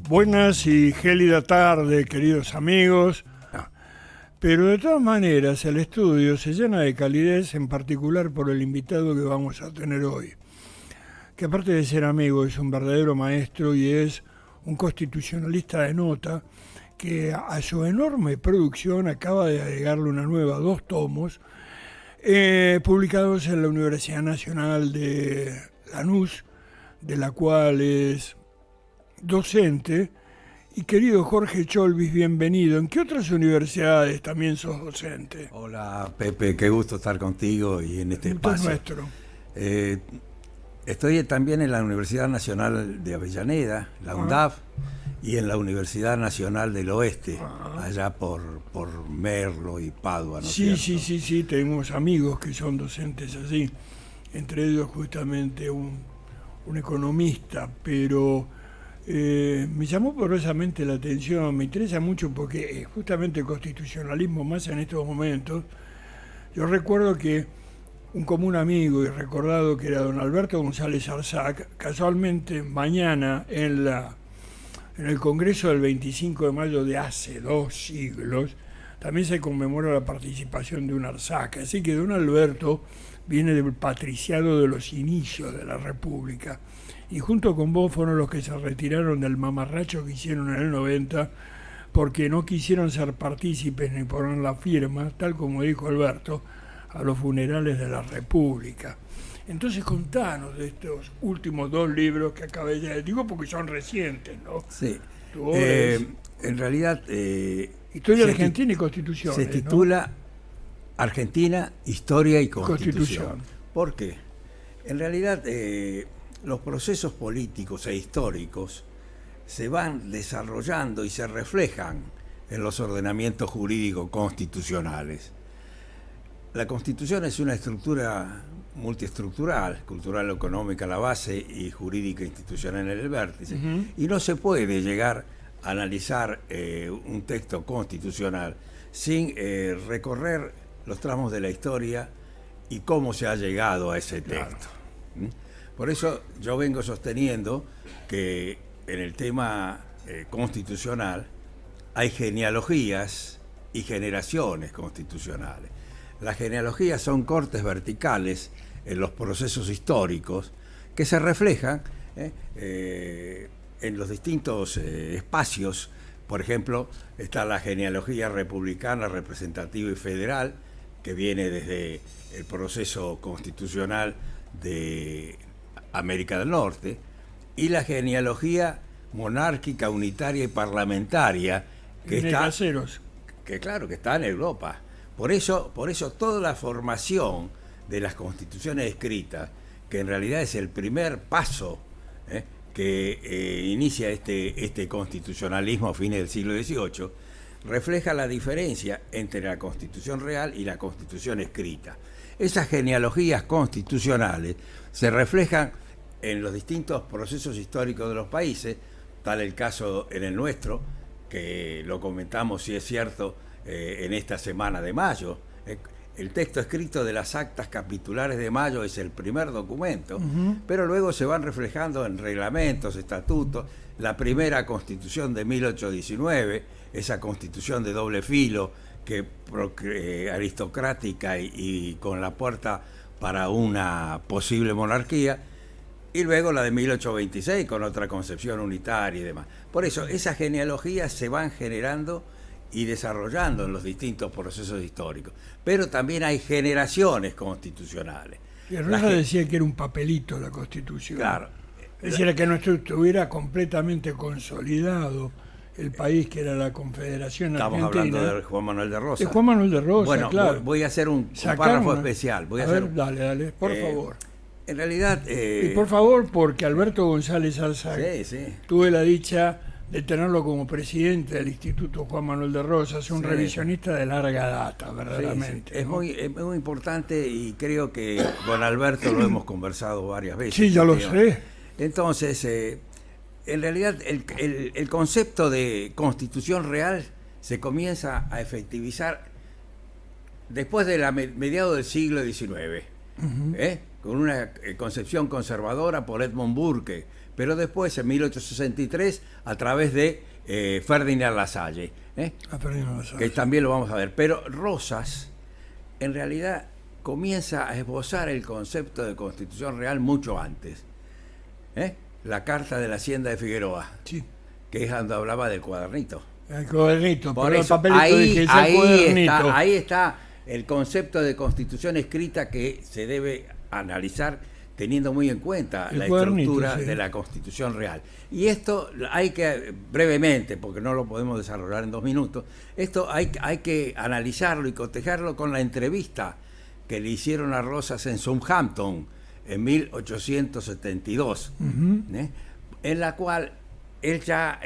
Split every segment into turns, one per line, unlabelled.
Buenas y gélida tarde, queridos amigos. Pero de todas maneras, el estudio se llena de calidez, en particular por el invitado que vamos a tener hoy, que aparte de ser amigo es un verdadero maestro y es un constitucionalista de nota que a su enorme producción acaba de agregarle una nueva, 2 tomos, publicados en la Universidad Nacional de Lanús, de la cual es docente. Y querido Jorge Cholvis, bienvenido. ¿En qué otras universidades también sos docente?
Hola Pepe, qué gusto estar contigo y en este espacio.
Nuestro.
Estoy también en la Universidad Nacional de Avellaneda, la UNDAV, y en la Universidad Nacional del Oeste, allá por Merlo y Padua, ¿no es cierto?
Sí, tenemos amigos que son docentes allí, entre ellos justamente un economista, pero me llamó poderosamente la atención, me interesa mucho porque justamente el constitucionalismo más en estos momentos. Yo recuerdo que un común amigo y recordado que era don Alberto González Arzac, casualmente mañana en el Congreso del 25 de mayo de hace 2 siglos, también se conmemora la participación de un Arzac, así que don Alberto viene del patriciado de los inicios de la República. Y junto con vos fueron los que se retiraron del mamarracho que hicieron en el 90, porque no quisieron ser partícipes ni poner la firma, tal como dijo Alberto, a los funerales de la República. Entonces contanos de estos últimos 2 libros que acabé de digo porque son recientes, ¿no?
Sí. En realidad...
Historia Argentina y Constitución.
Se titula, ¿no? Argentina, Historia y Constitución. ¿Por qué? En realidad... los procesos políticos e históricos se van desarrollando y se reflejan en los ordenamientos jurídicos constitucionales. La Constitución es una estructura multiestructural, cultural, económica la base y jurídica institucional en el vértice, y no se puede llegar a analizar un texto constitucional sin recorrer los tramos de la historia y cómo se ha llegado a ese texto. Por eso yo vengo sosteniendo que en el tema constitucional hay genealogías y generaciones constitucionales. Las genealogías son cortes verticales en los procesos históricos que se reflejan en los distintos espacios. Por ejemplo, está la genealogía republicana, representativa y federal, que viene desde el proceso constitucional de América del Norte, y la genealogía monárquica, unitaria y parlamentaria que está en Europa. Por eso toda la formación de las constituciones escritas, que en realidad es el primer paso que inicia este constitucionalismo a fines del siglo XVIII, refleja la diferencia entre la Constitución real y la Constitución escrita. Esas genealogías constitucionales se reflejan en los distintos procesos históricos de los países, tal el caso en el nuestro, que lo comentamos, si es cierto, en esta semana de mayo. El texto escrito de las actas capitulares de mayo es el primer documento, pero luego se van reflejando en reglamentos, estatutos, la primera constitución de 1819, esa constitución de doble filo, aristocrática y con la puerta para una posible monarquía, y luego la de 1826 con otra concepción unitaria y demás. Por eso esas genealogías se van generando y desarrollando en los distintos procesos históricos, pero también hay generaciones constitucionales.
Y Herrera decía que era un papelito la Constitución.
Claro.
Es decir, que no estuviera completamente consolidado el país que era la Confederación Argentina.
Estamos hablando de Juan Manuel de Rosas.
De Juan Manuel de Rosas,
bueno,
claro.
Voy a hacer un párrafo especial.
Dale, por favor.
En realidad...
y por favor, porque Alberto González Arzac, tuve la dicha de tenerlo como presidente del Instituto Juan Manuel de Rosas, un revisionista de larga data, verdaderamente.
Sí. ¿No? Es muy importante, y creo que con Alberto lo hemos conversado varias veces.
Sí, ya lo sé.
Entonces, en realidad el concepto de constitución real se comienza a efectivizar después de mediados del siglo XIX. con una concepción conservadora por Edmund Burke, pero después, en 1863, a través de Ferdinand Lassalle, que también lo vamos a ver. Pero Rosas, en realidad, comienza a esbozar el concepto de Constitución Real mucho antes. La Carta de la Hacienda de Figueroa,
sí,
que es donde hablaba del cuadernito.
El cuadernito,
por
pero
eso,
el papelito dije, ese cuadernito.
Ahí está el concepto de Constitución escrita que se debe analizar teniendo muy en cuenta la estructura de la Constitución Real. Y esto hay que, brevemente, porque no lo podemos desarrollar en 2 minutos, esto hay que analizarlo y cotejarlo con la entrevista que le hicieron a Rosas en Southampton en 1872, en la cual él ya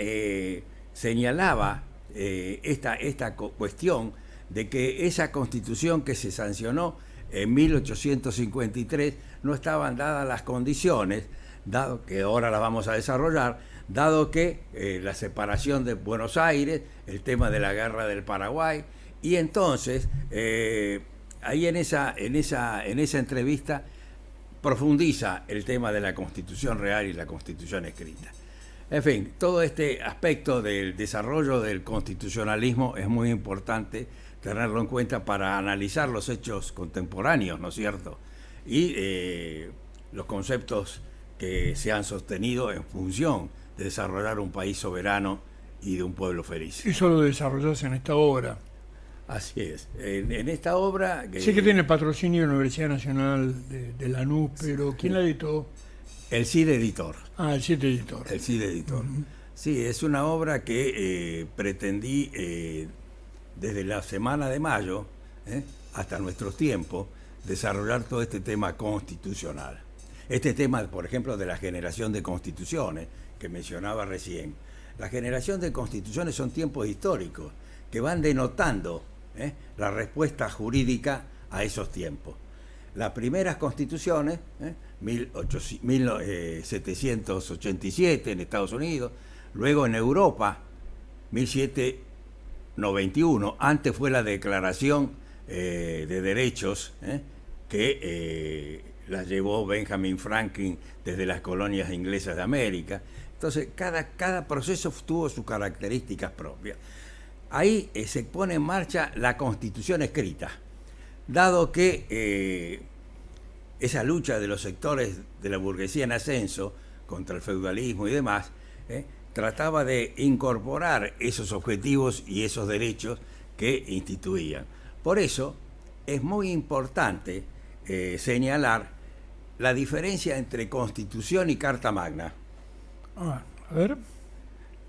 señalaba esta cuestión de que esa Constitución que se sancionó en 1853 no estaban dadas las condiciones, dado que ahora las vamos a desarrollar, dado que la separación de Buenos Aires, el tema de la guerra del Paraguay, y entonces ahí en esa entrevista profundiza el tema de la Constitución Real y la Constitución escrita. En fin, todo este aspecto del desarrollo del constitucionalismo es muy importante tenerlo en cuenta para analizar los hechos contemporáneos, ¿no es cierto? Y los conceptos que se han sostenido en función de desarrollar un país soberano y de un pueblo feliz.
Eso lo desarrollás en esta obra.
Así es. En esta obra...
Sé que tiene patrocinio de la Universidad Nacional de Lanús, pero ¿quién la editó?
El CID Editor.
Ah, el CID Editor.
El CID Editor. Sí, es una obra que pretendí desde la semana de mayo hasta nuestros tiempos desarrollar todo este tema constitucional. Este tema, por ejemplo, de la generación de constituciones que mencionaba recién. La generación de constituciones son tiempos históricos que van denotando la respuesta jurídica a esos tiempos. Las primeras constituciones, 1787 en Estados Unidos, luego en Europa, 1791, antes fue la Declaración de Derechos que la llevó Benjamin Franklin desde las colonias inglesas de América. Entonces, cada proceso tuvo sus características propias. Ahí se pone en marcha la Constitución escrita, dado que esa lucha de los sectores de la burguesía en ascenso contra el feudalismo y demás, trataba de incorporar esos objetivos y esos derechos que instituían. Por eso es muy importante señalar la diferencia entre Constitución y Carta Magna.
A ver.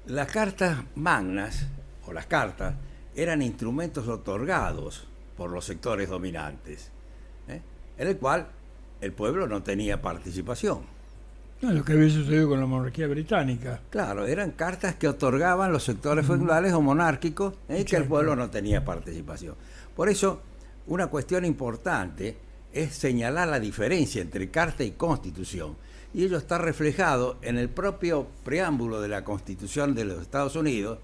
Las cartas magnas, o las cartas, eran instrumentos otorgados por los sectores dominantes, en el cual el pueblo no tenía participación.
No, lo que había sucedido con la monarquía británica.
Claro, eran cartas que otorgaban los sectores feudales o monárquicos, que el pueblo no tenía participación. Por eso, una cuestión importante es señalar la diferencia entre carta y constitución. Y ello está reflejado en el propio preámbulo de la Constitución de los Estados Unidos,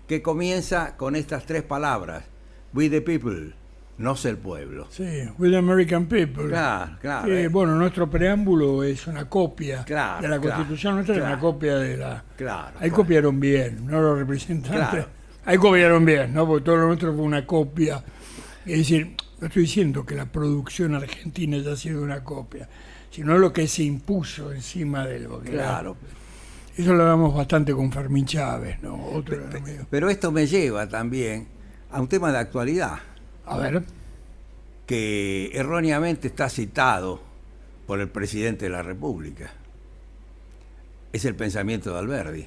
que comienza con estas 3 palabras: We the people, no el pueblo.
Sí, We the American people.
Claro, claro.
Que, bueno, nuestro preámbulo es una copia de la Constitución nuestra, es una copia de la...
Claro.
Ahí copiaron bien, ¿no? Los representantes.
Claro.
Ahí copiaron bien, ¿no? Porque todo lo nuestro fue una copia. Es decir, no estoy diciendo que la producción argentina haya sido una copia, sino lo que se impuso encima del gobierno.
Claro.
Eso lo hablamos bastante con Fermín Chávez, ¿no? Otro amigo.
Pero esto me lleva también a un tema de actualidad.
A ver.
Que erróneamente está citado por el presidente de la República. Es el pensamiento de Alberdi.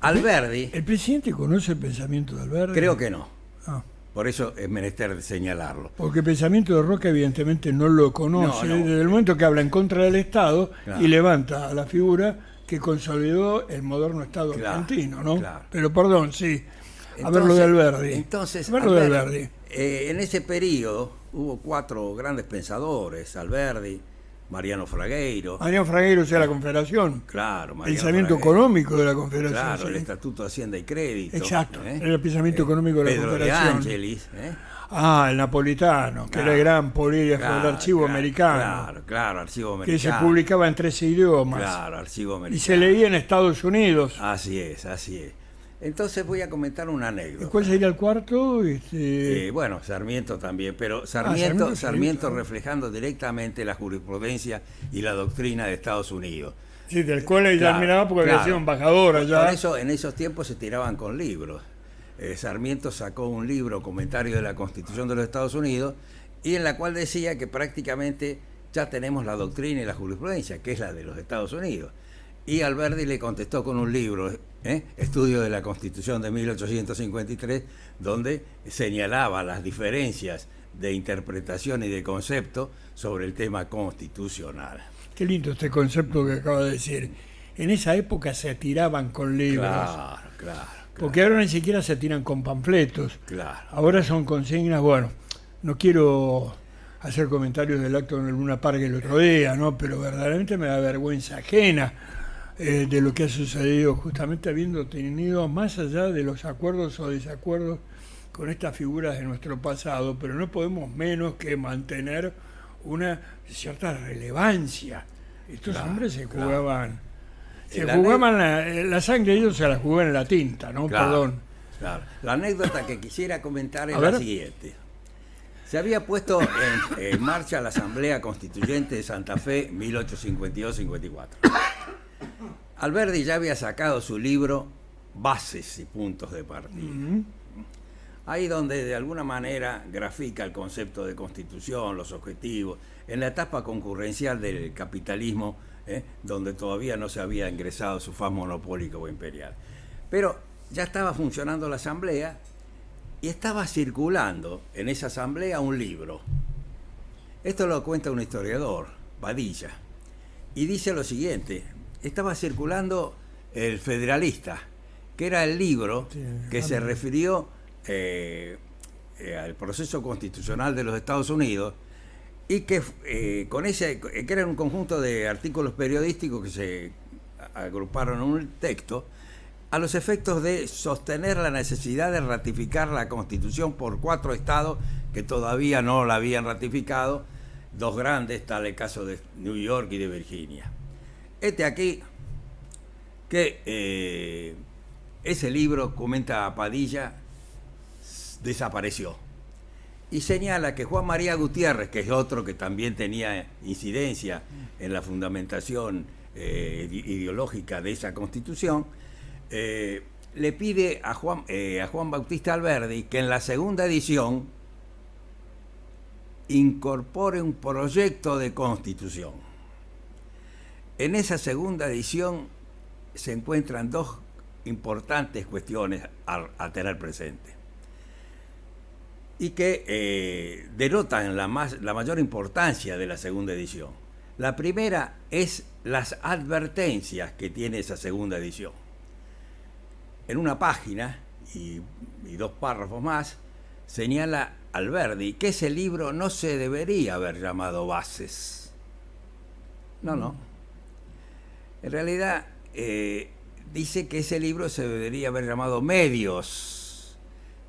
Alberdi...
¿El presidente conoce el pensamiento de Alberdi?
Creo que no.
Ah.
Por eso es menester señalarlo.
Porque el pensamiento de Roca evidentemente no lo conoce,
No.
desde el momento que habla en contra del Estado,
claro,
y levanta a la figura que consolidó el moderno Estado argentino, ¿no?
Claro.
Pero perdón, sí. A
Entonces,
ver lo de Alberdi.
Entonces,
Alberdi.
En ese periodo hubo 4 grandes pensadores: Alberdi, Mariano Fragueiro.
Mariano Fragueiro, o sea, la Confederación.
Claro, Mariano
Pensamiento
Fragueiro.
económico de la Confederación.
Claro,
Sí.
el Estatuto de Hacienda y Crédito.
Exacto, era el pensamiento económico de la
Pedro de
Confederación.
Ángelis.
Ah, el Napolitano, que era el gran polígrafo del archivo americano.
Claro, archivo americano.
Que se publicaba en 13 idiomas.
Claro, archivo americano.
Y se leía en Estados Unidos.
Así es. Entonces voy a comentar una anécdota.
¿Y cuál sería el cuarto?
Bueno, Sarmiento también, pero Sarmiento reflejando directamente la jurisprudencia y la doctrina de Estados Unidos.
Sí, del cual ella miraba porque había sido embajador allá.
Por eso en esos tiempos se tiraban con libros. Sarmiento sacó un libro, Comentario de la Constitución de los Estados Unidos, y en la cual decía que prácticamente ya tenemos la doctrina y la jurisprudencia, que es la de los Estados Unidos. Y Alberdi le contestó con un libro, Estudio de la Constitución de 1853, donde señalaba las diferencias de interpretación y de concepto sobre el tema constitucional.
Qué lindo este concepto que acaba de decir. En esa época se tiraban con libros.
Claro.
Porque ahora ni siquiera se tiran con panfletos.
Claro.
Ahora son consignas, bueno, no quiero hacer comentarios del acto en Luna Park el otro día, ¿no? Pero verdaderamente me da vergüenza ajena de lo que ha sucedido, justamente habiendo tenido, más allá de los acuerdos o desacuerdos con estas figuras de nuestro pasado, pero no podemos menos que mantener una cierta relevancia. Estos hombres se jugaban, la sangre de ellos se la jugaban en la tinta, ¿no? Perdón.
Claro. La anécdota que quisiera comentar es la siguiente. Se había puesto en marcha la Asamblea Constituyente de Santa Fe 1852-54. Alberdi ya había sacado su libro Bases y Puntos de Partida. Ahí donde de alguna manera grafica el concepto de constitución, los objetivos, en la etapa concurrencial del capitalismo, donde todavía no se había ingresado su faz monopólica o imperial. Pero ya estaba funcionando la asamblea y estaba circulando en esa asamblea un libro. Esto lo cuenta un historiador, Padilla, y dice lo siguiente: estaba circulando El Federalista, que era el libro que se refirió al proceso constitucional de los Estados Unidos, y que que era un conjunto de artículos periodísticos que se agruparon en un texto a los efectos de sostener la necesidad de ratificar la Constitución por 4 estados que todavía no la habían ratificado, 2 grandes, tal el caso de New York y de Virginia. Aquí que ese libro, comenta a Padilla, desapareció. Y señala que Juan María Gutiérrez, que es otro que también tenía incidencia en la fundamentación ideológica de esa Constitución, le pide a Juan Bautista Alberdi que en la segunda edición incorpore un proyecto de Constitución. En esa segunda edición se encuentran 2 importantes cuestiones a tener presente y que denotan la mayor importancia de la segunda edición. La primera es las advertencias que tiene esa segunda edición. En una página y 2 párrafos más señala Alberdi que ese libro no se debería haber llamado Bases. No. En realidad dice que ese libro se debería haber llamado Medios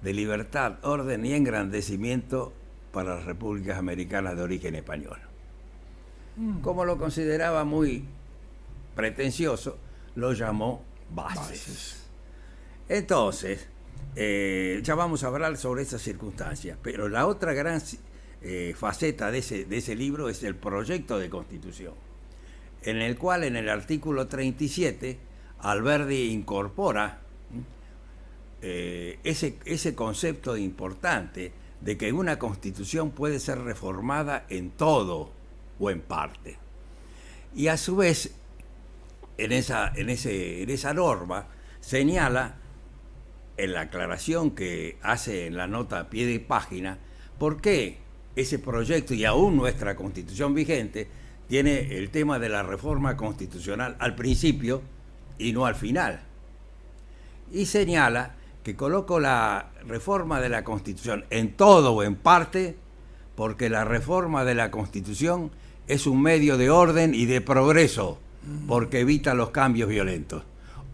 de Libertad, Orden y Engrandecimiento para las Repúblicas Americanas de Origen Español. Como lo consideraba muy pretencioso, lo llamó Bases. Entonces, ya vamos a hablar sobre esas circunstancias, pero la otra gran faceta de ese libro es el proyecto de Constitución, en el cual en el artículo 37 Alberdi incorpora ese concepto importante de que una Constitución puede ser reformada en todo o en parte. Y a su vez, en esa norma señala, en la aclaración que hace en la nota a pie de página, por qué ese proyecto y aún nuestra Constitución vigente tiene el tema de la reforma constitucional al principio y no al final. Y señala que coloco la reforma de la Constitución en todo o en parte porque la reforma de la Constitución es un medio de orden y de progreso porque evita los cambios violentos.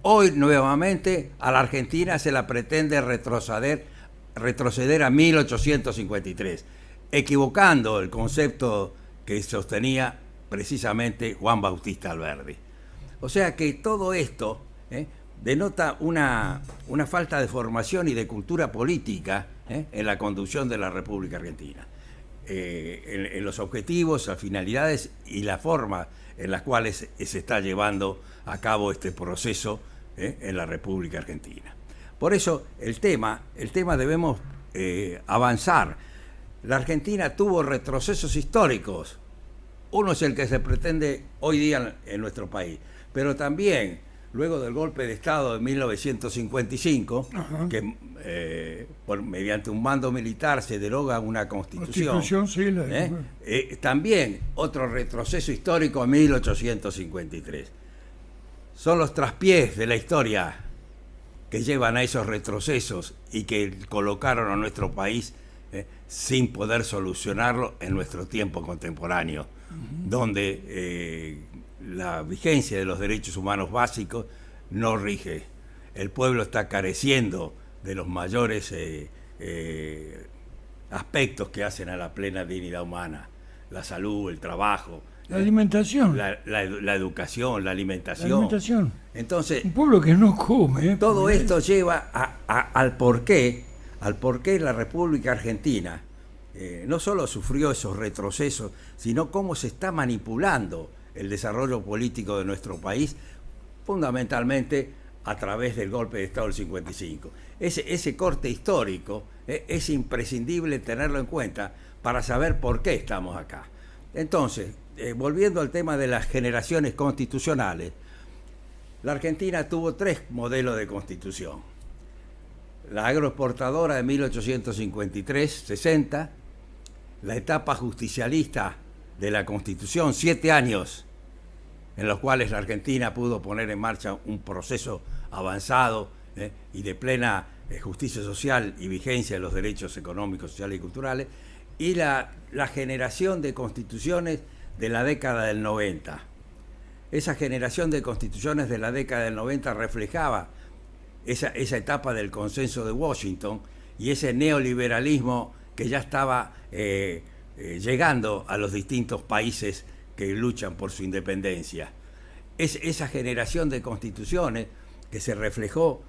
Hoy nuevamente a la Argentina se la pretende retroceder retroceder a 1853, equivocando el concepto que sostenía precisamente Juan Bautista Alberdi. O sea que todo esto denota una falta de formación y de cultura política en la conducción de la República Argentina, en los objetivos, las finalidades y la forma en las cuales se está llevando a cabo este proceso en la República Argentina. Por eso el tema debemos avanzar. La Argentina tuvo retrocesos históricos. Uno es el que se pretende hoy día en nuestro país, pero también luego del golpe de Estado de 1955, que mediante un mando militar se deroga una constitución. Sí, también otro retroceso histórico a 1853. Son los traspiés de la historia que llevan a esos retrocesos y que colocaron a nuestro país sin poder solucionarlo en nuestro tiempo contemporáneo, donde la vigencia de los derechos humanos básicos no rige. El pueblo está careciendo de los mayores aspectos que hacen a la plena dignidad humana: la salud, el trabajo,
la alimentación,
la educación, la alimentación. Entonces,
un pueblo que no come.
Todo esto lleva al porqué la República Argentina no solo sufrió esos retrocesos, sino cómo se está manipulando el desarrollo político de nuestro país, fundamentalmente a través del golpe de Estado del 55. Ese corte histórico es imprescindible tenerlo en cuenta para saber por qué estamos acá. Entonces, volviendo al tema de las generaciones constitucionales, la Argentina tuvo 3 modelos de constitución. La agroexportadora de 1853-60, la etapa justicialista de la Constitución, 7 años en los cuales la Argentina pudo poner en marcha un proceso avanzado y de plena justicia social y vigencia de los derechos económicos, sociales y culturales, y la generación de constituciones de la década del 90. Esa generación de constituciones de la década del 90 reflejaba esa etapa del consenso de Washington y ese neoliberalismo que ya estaba llegando a los distintos países que luchan por su independencia. Es esa generación de constituciones que se reflejó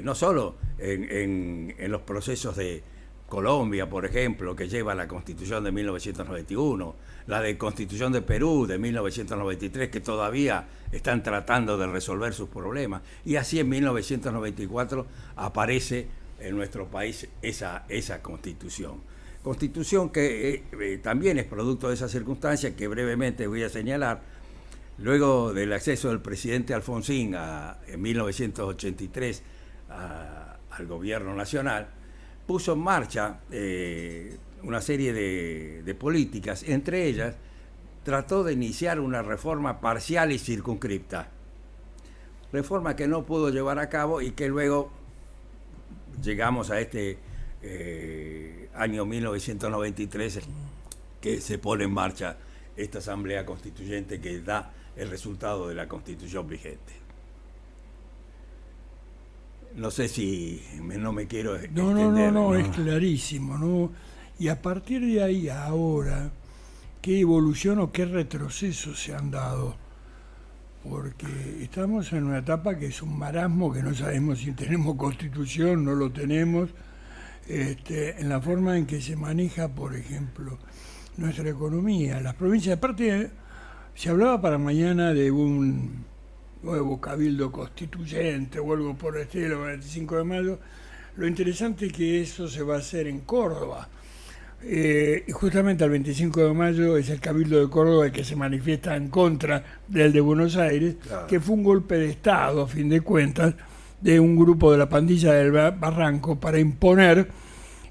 no solo en los procesos de Colombia, por ejemplo, que lleva la Constitución de 1991, la de Constitución de Perú de 1993, que todavía están tratando de resolver sus problemas, y así en 1994 aparece en nuestro país esa Constitución. Constitución que también es producto de esa circunstancia que brevemente voy a señalar. Luego del acceso del presidente Alfonsín en 1983 al gobierno nacional, puso en marcha una serie de políticas. Entre ellas, trató de iniciar una reforma parcial y circunscripta. Reforma que no pudo llevar a cabo y que luego llegamos a este año 1993, que se pone en marcha esta Asamblea Constituyente que da el resultado de la Constitución vigente. No sé si no me quiero extender.
No, es clarísimo, ¿no? Y a partir de ahí, ahora, ¿qué evolución o qué retrocesos se han dado? Porque estamos en una etapa que es un marasmo, que no sabemos si tenemos constitución, no lo tenemos, en la forma en que se maneja, por ejemplo, nuestra economía. Las provincias, aparte, se hablaba para mañana de un nuevo cabildo constituyente o algo por el estilo, el 25 de mayo. Lo interesante es que eso se va a hacer en Córdoba. Y justamente el 25 de mayo es el cabildo de Córdoba el que se manifiesta en contra del de Buenos Aires, claro, que fue un golpe de Estado, a fin de cuentas, de un grupo de la pandilla del Barranco para imponer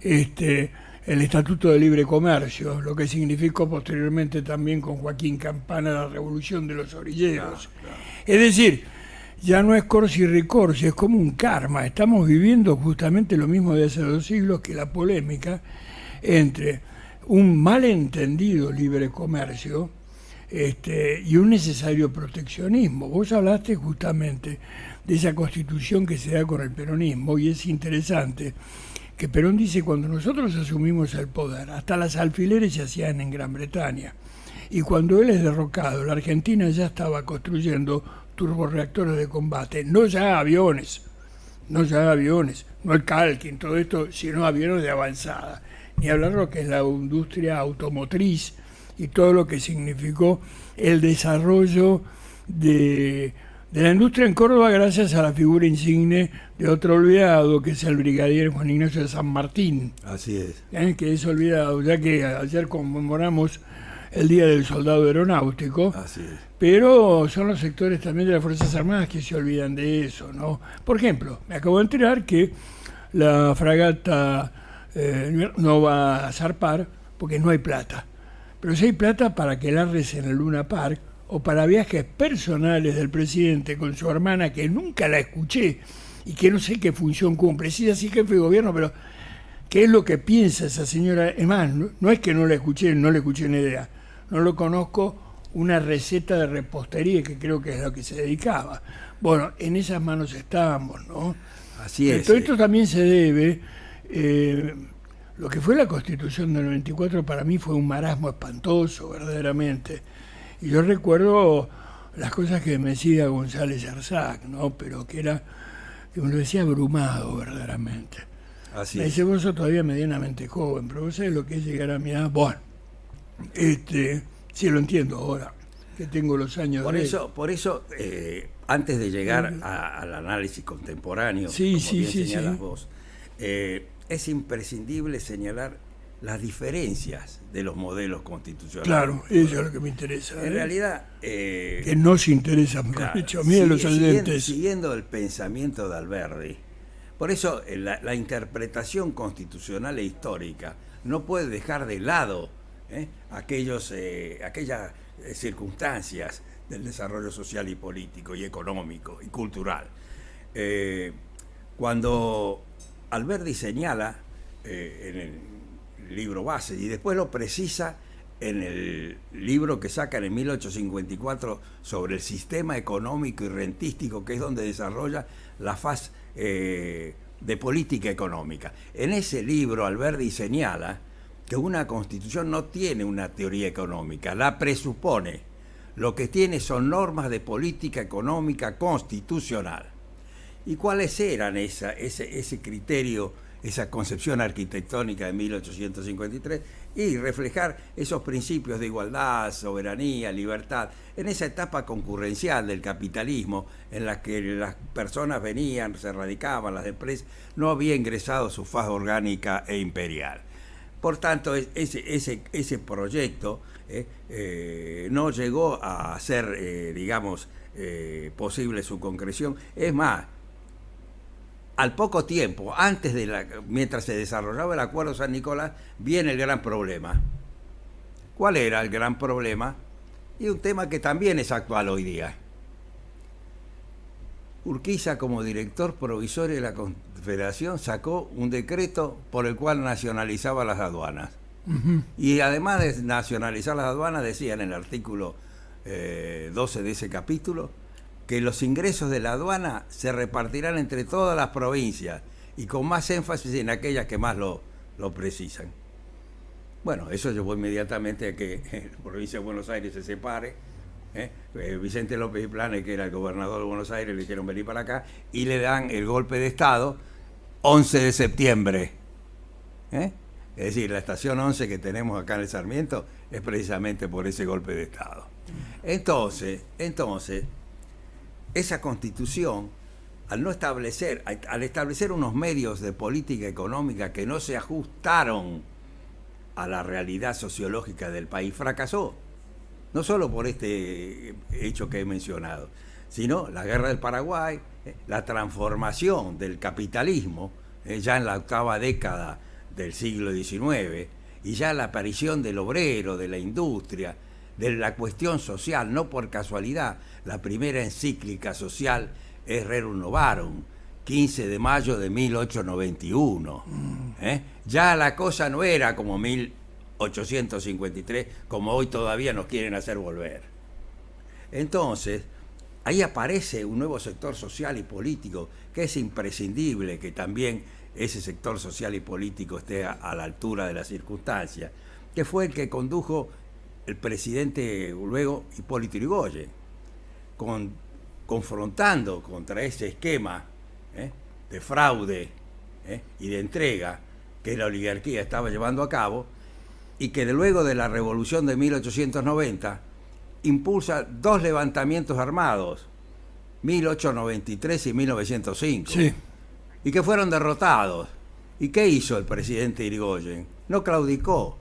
el Estatuto de Libre Comercio, lo que significó posteriormente también con Joaquín Campana la Revolución de los Orilleros. Claro. Es decir, ya no es corsi ricorsi, es como un karma. Estamos viviendo justamente lo mismo de hace 2 siglos, que la polémica entre un malentendido libre comercio y un necesario proteccionismo. Vos hablaste justamente de esa constitución que se da con el peronismo, y es interesante que Perón dice: cuando nosotros asumimos el poder, hasta las alfileres se hacían en Gran Bretaña. Y cuando él es derrocado, la Argentina ya estaba construyendo turborreactores de combate, no ya aviones, no el Calkin, todo esto, sino aviones de avanzada. Ni hablar de lo que es la industria automotriz y todo lo que significó el desarrollo de la industria en Córdoba, gracias a la figura insigne de otro olvidado, que es el brigadier Juan Ignacio de San Martín.
Así es.
Que es olvidado, ya que ayer conmemoramos el Día del Soldado Aeronáutico.
Así es.
Pero son los sectores también de las Fuerzas Armadas que se olvidan de eso, ¿no? Por ejemplo, me acabo de enterar que la fragata no va a zarpar porque no hay plata. Pero sí hay plata para que largues en el Luna Park o para viajes personales del presidente con su hermana, que nunca la escuché y que no sé qué función cumple. Sí, así jefe de gobierno, pero ¿qué es lo que piensa esa señora? Es más, no es que no la escuché, no le escuché ni idea. No lo conozco, una receta de repostería, que creo que es a lo que se dedicaba. Bueno, en esas manos estábamos, ¿no?
Así es.
Todo esto también se debe, lo que fue la Constitución del 94 para mí fue un marasmo espantoso, verdaderamente. Y yo recuerdo las cosas que me decía González Arzac, ¿no? Pero que me lo decía abrumado, verdaderamente.
Así
me dice: vos sos todavía medianamente joven, pero vos sabés lo que es llegar a mi edad. Bueno, sí lo entiendo ahora, que tengo los años
por eso antes de llegar al análisis contemporáneo,
sí,
como bien señalas
sí.
vos, es imprescindible señalar las diferencias de los modelos constitucionales.
Claro, eso es lo que me interesa.
En realidad...
que nos interesa, mejor dicho, a mí de los oyentes.
Siguiendo el pensamiento de Alberdi, por eso la interpretación constitucional e histórica no puede dejar de lado aquellas circunstancias del desarrollo social y político y económico y cultural. Cuando Alberdi señala en el libro base y después lo precisa en el libro que sacan en 1854 sobre el sistema económico y rentístico, que es donde desarrolla la faz de política económica. En ese libro Alberdi señala que una constitución no tiene una teoría económica, la presupone. Lo que tiene son normas de política económica constitucional. ¿Y cuáles eran ese criterio, esa concepción arquitectónica de 1853? Y reflejar esos principios de igualdad, soberanía, libertad, en esa etapa concurrencial del capitalismo, en la que las personas venían, se radicaban, las empresas, no había ingresado su faz orgánica e imperial. Por tanto, ese proyecto no llegó a ser, posible su concreción. Es más, al poco tiempo, mientras se desarrollaba el Acuerdo San Nicolás, viene el gran problema. ¿Cuál era el gran problema? Y un tema que también es actual hoy día. Urquiza, como director provisorio de la Confederación, sacó un decreto por el cual nacionalizaba las aduanas. Uh-huh. Y además de nacionalizar las aduanas, decía en el artículo 12 de ese capítulo, que los ingresos de la aduana se repartirán entre todas las provincias y con más énfasis en aquellas que más lo precisan. Bueno, eso llevó inmediatamente a que la provincia de Buenos Aires se separe. Vicente López y Planes, que era el gobernador de Buenos Aires, le dijeron venir para acá y le dan el golpe de Estado 11 de septiembre. Es decir, la estación 11 que tenemos acá en el Sarmiento es precisamente por ese golpe de Estado. Entonces, esa Constitución, al establecer unos medios de política económica que no se ajustaron a la realidad sociológica del país, fracasó. No solo por este hecho que he mencionado, sino la guerra del Paraguay, la transformación del capitalismo, ya en la octava década del siglo XIX, y ya la aparición del obrero, de la industria, de la cuestión social, no por casualidad. La primera encíclica social es Rerum Novarum, 15 de mayo de 1891. Ya la cosa no era como 1853, como hoy todavía nos quieren hacer volver. Entonces, ahí aparece un nuevo sector social y político que es imprescindible que también ese sector social y político esté a la altura de las circunstancias, que fue el que condujo el presidente luego Hipólito Yrigoyen, confrontando contra ese esquema de fraude y de entrega que la oligarquía estaba llevando a cabo, y que luego de la revolución de 1890 impulsa 2 levantamientos armados, 1893 y 1905,
Sí.
y que fueron derrotados. ¿Y qué hizo el presidente Irigoyen? No claudicó,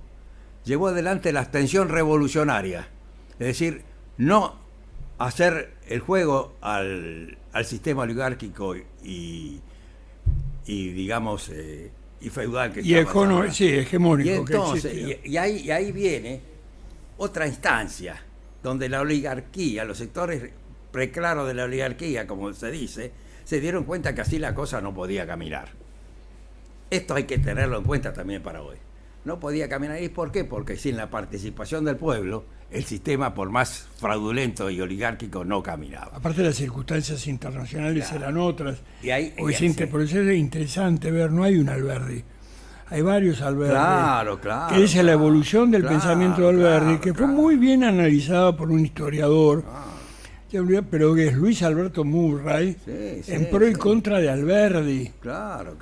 llevó adelante la abstención revolucionaria, es decir, no hacer el juego al sistema oligárquico y digamos, y feudal que
Y hegemónico.
y entonces,
que existía.
y ahí viene otra instancia, donde la oligarquía, los sectores preclaros de la oligarquía, como se dice, se dieron cuenta que así la cosa no podía caminar. Esto hay que tenerlo en cuenta también para hoy. No podía caminar. ¿Y por qué? Porque sin la participación del pueblo, el sistema, por más fraudulento y oligárquico, no caminaba.
Aparte, las circunstancias internacionales eran otras. Por eso es interesante ver, no hay un Alberdi. Hay varios Alberdi.
Claro.
Que dice la evolución del pensamiento de Alberdi, que fue muy bien analizada por un historiador, pero que es Luis Alberto Murray, en pro y contra de Alberdi.
Claro.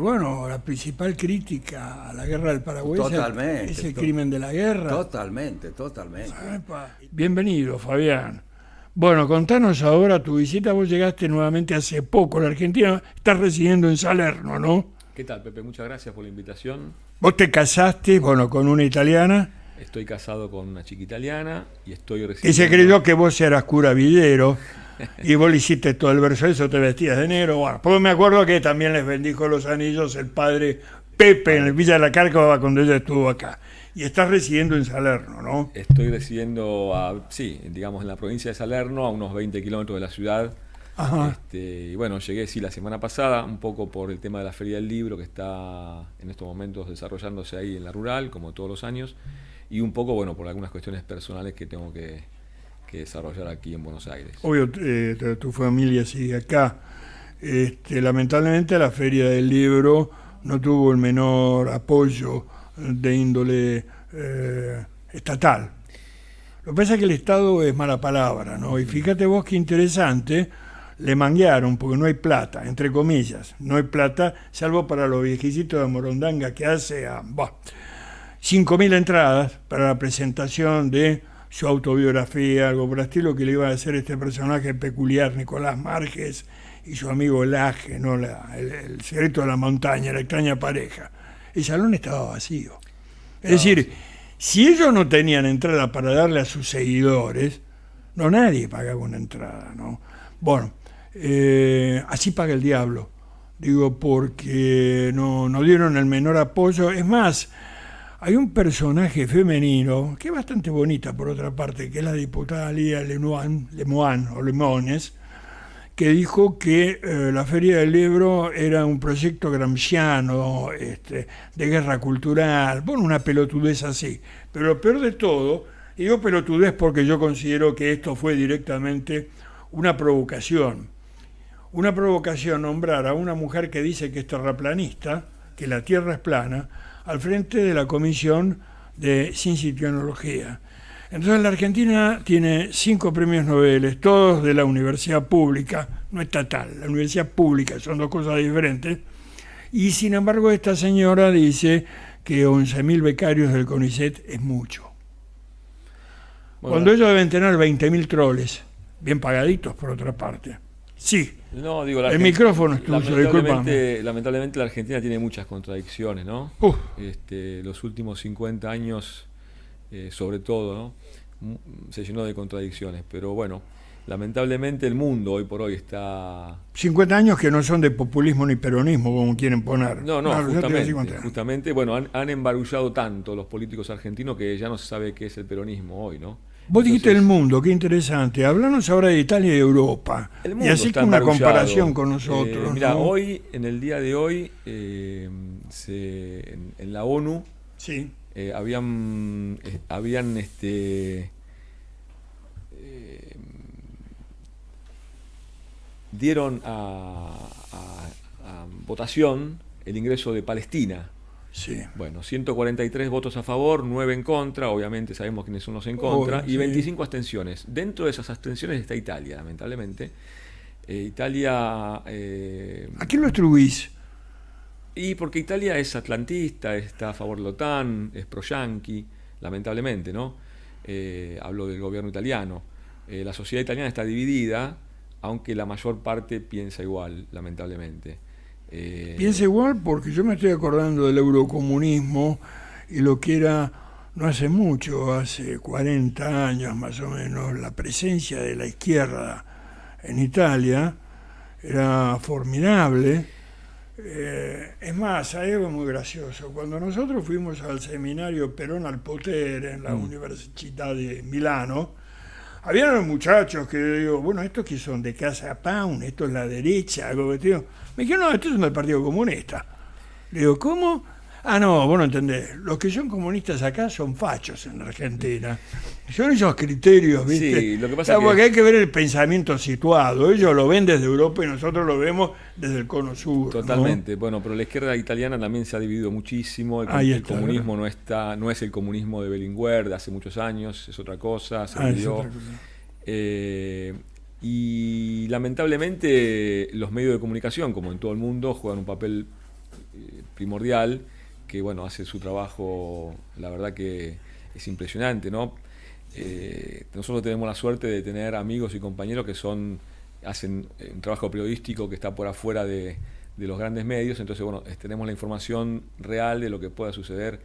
Bueno, la principal crítica a la guerra del Paraguay es el crimen de la guerra.
Totalmente.
Bienvenido, Fabián. Bueno, contanos ahora tu visita. Vos llegaste nuevamente hace poco a la Argentina. Estás residiendo en Salerno, ¿no?
¿Qué tal, Pepe? Muchas gracias por la invitación.
Vos te casaste, con una italiana.
Estoy casado con una chica italiana y estoy residiendo...
Que se creyó que vos eras cura Villero y vos le hiciste todo el verso, eso te vestías de negro. Bueno, pues me acuerdo que también les bendijo los anillos el padre Pepe en el Villa de la Cárcova cuando ella estuvo acá. Y estás residiendo en Salerno, ¿no?
Estoy residiendo, digamos, en la provincia de Salerno, a unos 20 kilómetros de la ciudad.
Ajá.
Y bueno, llegué la semana pasada, un poco por el tema de la Feria del Libro, que está en estos momentos desarrollándose ahí en la rural, como todos los años, y un poco, bueno, por algunas cuestiones personales que tengo que desarrollar aquí en Buenos Aires.
Obvio, tu familia sigue acá. Lamentablemente la Feria del Libro no tuvo el menor apoyo de índole estatal. Lo que pasa es que el Estado es mala palabra, ¿no? Y fíjate vos qué interesante, le manguearon porque no hay plata, entre comillas, no hay plata, salvo para los viejecitos de Morondanga que hace 5.000 entradas para la presentación de su autobiografía, algo por el estilo que le iba a hacer este personaje peculiar, Nicolás Márquez, y su amigo Laje, ¿no? El secreto de la montaña, la extraña pareja. El salón estaba vacío. Es decir, si ellos no tenían entrada para darle a sus seguidores, nadie pagaba una entrada, ¿no? Bueno, así paga el diablo, digo, porque no dieron el menor apoyo. Es más, hay un personaje femenino, que es bastante bonita por otra parte, que es la diputada Lía Lemoines, que dijo que la Feria del Libro era un proyecto gramsciano, de guerra cultural, una pelotudez así. Pero lo peor de todo, y digo pelotudez porque yo considero que esto fue directamente una provocación. Una provocación nombrar a una mujer que dice que es terraplanista, que la Tierra es plana, al frente de la Comisión de Ciencia y Tecnología. Entonces la Argentina tiene 5 premios Nobel, todos de la universidad pública, no estatal, la universidad pública, son 2 cosas diferentes, y sin embargo esta señora dice que 11.000 becarios del CONICET es mucho. Bueno, cuando ellos deben tener 20.000 troles, bien pagaditos por otra parte. Sí.
No, digo,
el micrófono es tuyo, discúlpame.
Lamentablemente la Argentina tiene muchas contradicciones, ¿no? Los últimos 50 años, sobre todo, ¿no? Se llenó de contradicciones, pero bueno, lamentablemente el mundo hoy por hoy está...
50 años que no son de populismo ni peronismo, como quieren poner.
No, justamente, bueno, han embarullado tanto los políticos argentinos que ya no se sabe qué es el peronismo hoy, ¿no?
Vos dijiste el mundo, qué interesante. Háblanos ahora de Italia y de Europa.
Y así
con una comparación con nosotros.
Mira,
¿no?
hoy, en el día de hoy, en la ONU
sí.
Habían dieron votación el ingreso de Palestina.
Sí.
Bueno, 143 votos a favor, 9 en contra, obviamente sabemos quiénes son los en contra, y 25 abstenciones. Dentro de esas abstenciones está Italia, lamentablemente. Italia...
¿A quién lo atribuís?
Y porque Italia es atlantista, está a favor de la OTAN, es pro-yanqui, lamentablemente, ¿no? Hablo del gobierno italiano. La sociedad italiana está dividida, aunque la mayor parte piensa igual, lamentablemente.
Piensa igual porque yo me estoy acordando del eurocomunismo y lo que era, no hace mucho, hace 40 años más o menos, la presencia de la izquierda en Italia era formidable. Es más, hay algo muy gracioso. Cuando nosotros fuimos al seminario Perón al Poter en la Universidad de Milano, habían los muchachos que digo, bueno, estos que son de Casa Pound, esto es la derecha, algo que digo. Me dijeron, no, estos son del Partido Comunista. Le digo, ¿cómo? Ah, no, vos no entendés. Los que son comunistas acá son fachos en Argentina. Son esos criterios, ¿viste?
Sí, lo que pasa
porque hay que ver el pensamiento situado. Ellos lo ven desde Europa y nosotros lo vemos desde el cono sur.
Totalmente.
¿No?
Bueno, pero la izquierda italiana también se ha dividido muchísimo. El comunismo no es el comunismo de Berlinguer de hace muchos años, es otra cosa. Se dividió. Y lamentablemente los medios de comunicación, como en todo el mundo, juegan un papel primordial, que bueno, hace su trabajo, la verdad que es impresionante, ¿no? Nosotros tenemos la suerte de tener amigos y compañeros que hacen un trabajo periodístico que está por afuera de los grandes medios, entonces bueno, tenemos la información real de lo que pueda suceder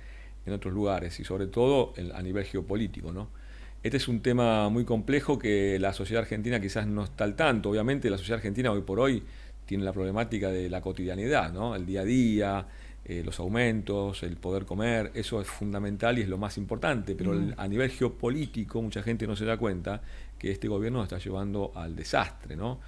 en otros lugares y sobre todo a nivel geopolítico, ¿no? Este es un tema muy complejo que la sociedad argentina quizás no está al tanto. Obviamente la sociedad argentina hoy por hoy tiene la problemática de la cotidianidad, ¿no? El día a día, los aumentos, el poder comer, eso es fundamental y es lo más importante, pero a nivel geopolítico mucha gente no se da cuenta que este gobierno nos está llevando al desastre, ¿no?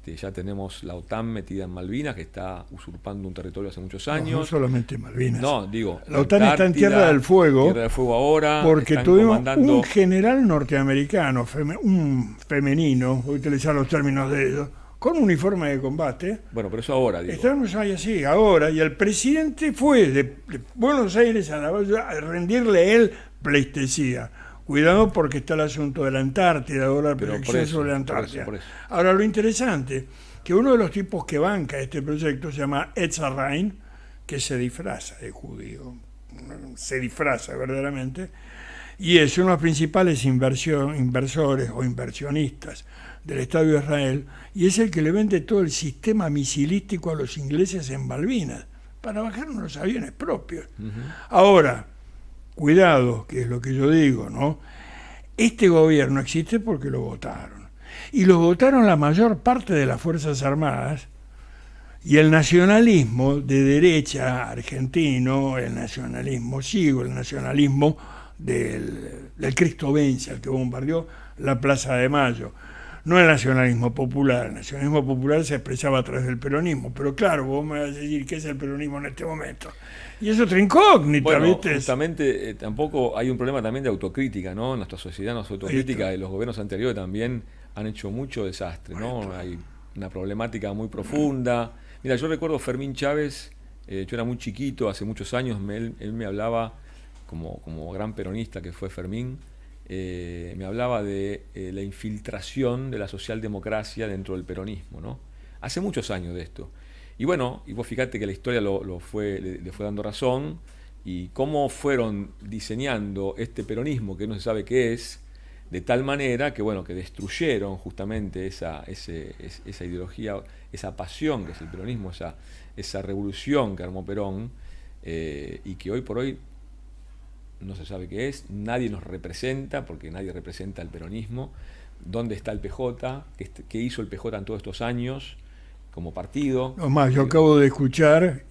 Ya tenemos la OTAN metida en Malvinas, que está usurpando un territorio hace muchos años.
No solamente Malvinas.
No, digo,
la OTAN está en Tierra del Fuego.
Tierra del Fuego ahora.
Porque tuvimos un general norteamericano, un femenino, voy a utilizar los términos de ellos, con uniforme de combate.
Bueno, pero eso ahora, digo.
Estamos ahí así, ahora, y el presidente fue de Buenos Aires a La Bahía a rendirle él pleitesía. Cuidado porque está el asunto de la Antártida, ahora la proyección sobre la Antártida. Por eso. Ahora, lo interesante, que uno de los tipos que banca este proyecto se llama Etzer Rein, que se disfraza de judío, se disfraza verdaderamente, y es uno de los principales inversores o inversionistas del Estado de Israel, y es el que le vende todo el sistema misilístico a los ingleses en Malvinas, para bajar unos aviones propios. Ahora, cuidado, que es lo que yo digo, ¿no? Este gobierno existe porque lo votaron. Y lo votaron la mayor parte de las Fuerzas Armadas, y el nacionalismo de derecha argentino, el nacionalismo ciego, el nacionalismo del Cristo Vence, el que bombardeó la Plaza de Mayo. No el nacionalismo popular. El nacionalismo popular se expresaba a través del peronismo. Pero claro, vos me vas a decir qué es el peronismo en este momento. Y es otra incógnita,
bueno,
¿viste?
Justamente tampoco hay un problema también de autocrítica, ¿no? Nuestra sociedad no es autocrítica y los gobiernos anteriores también han hecho mucho desastre, ¿no? Hay una problemática muy profunda. Mira, yo recuerdo Fermín Chávez, yo era muy chiquito, hace muchos años, él me hablaba, como gran peronista que fue Fermín, me hablaba de la infiltración de la socialdemocracia dentro del peronismo, ¿no? Hace muchos años de esto. Y bueno, y vos fíjate que la historia le fue dando razón, y cómo fueron diseñando este peronismo que no se sabe qué es, de tal manera que bueno, que destruyeron justamente esa ideología, esa pasión que es el peronismo, esa revolución que armó Perón, y que hoy por hoy no se sabe qué es, nadie nos representa, porque nadie representa el peronismo. ¿Dónde está el PJ? ¿Qué hizo el PJ en todos estos años como partido?
No más, yo acabo de escuchar,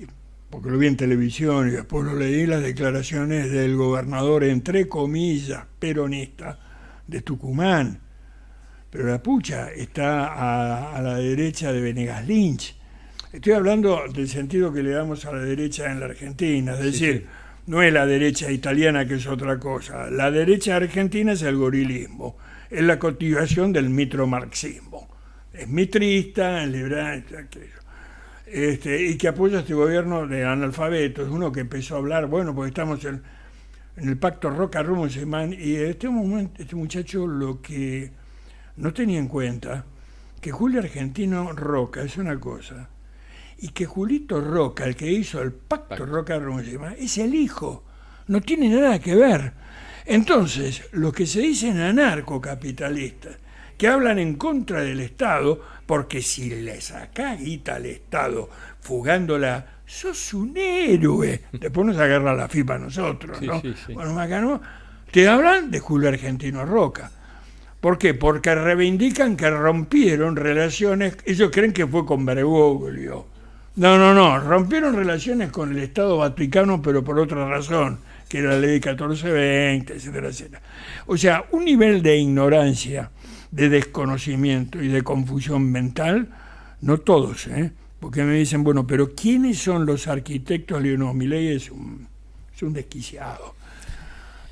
porque lo vi en televisión y después lo leí, las declaraciones del gobernador, entre comillas, peronista, de Tucumán. Pero la pucha está a la derecha de Venegas Lynch. Estoy hablando del sentido que le damos a la derecha en la Argentina, es decir, no es la derecha italiana, que es otra cosa. La derecha argentina es el gorilismo, es la continuación del mitromarxismo. Es mitrista, es liberal, aquello. y que apoya este gobierno de analfabetos, uno que empezó a hablar, bueno, porque estamos en el pacto Roca-Rummelsman, y este muchacho lo que no tenía en cuenta, que Julio Argentino Roca es una cosa, y que Julito Roca, el que hizo el pacto Roca-Rummelsman, es el hijo, no tiene nada que ver. Entonces, los que se dicen anarcocapitalistas, que hablan en contra del Estado, porque si le saca guita al Estado fugándola, sos un héroe. Después nos agarra la FIFA a nosotros, ¿no?
Sí.
Bueno, acá no. Te hablan de Julio Argentino Roca. ¿Por qué? Porque reivindican que rompieron relaciones, ellos creen que fue con Bergoglio. No, rompieron relaciones con el Estado Vaticano, pero por otra razón, que era la ley 1420, etcétera, etcétera. O sea, un nivel de ignorancia, de desconocimiento y de confusión mental, no todos, porque me dicen, bueno, pero ¿quiénes son los arquitectos? Le digo, no, Milei es un desquiciado.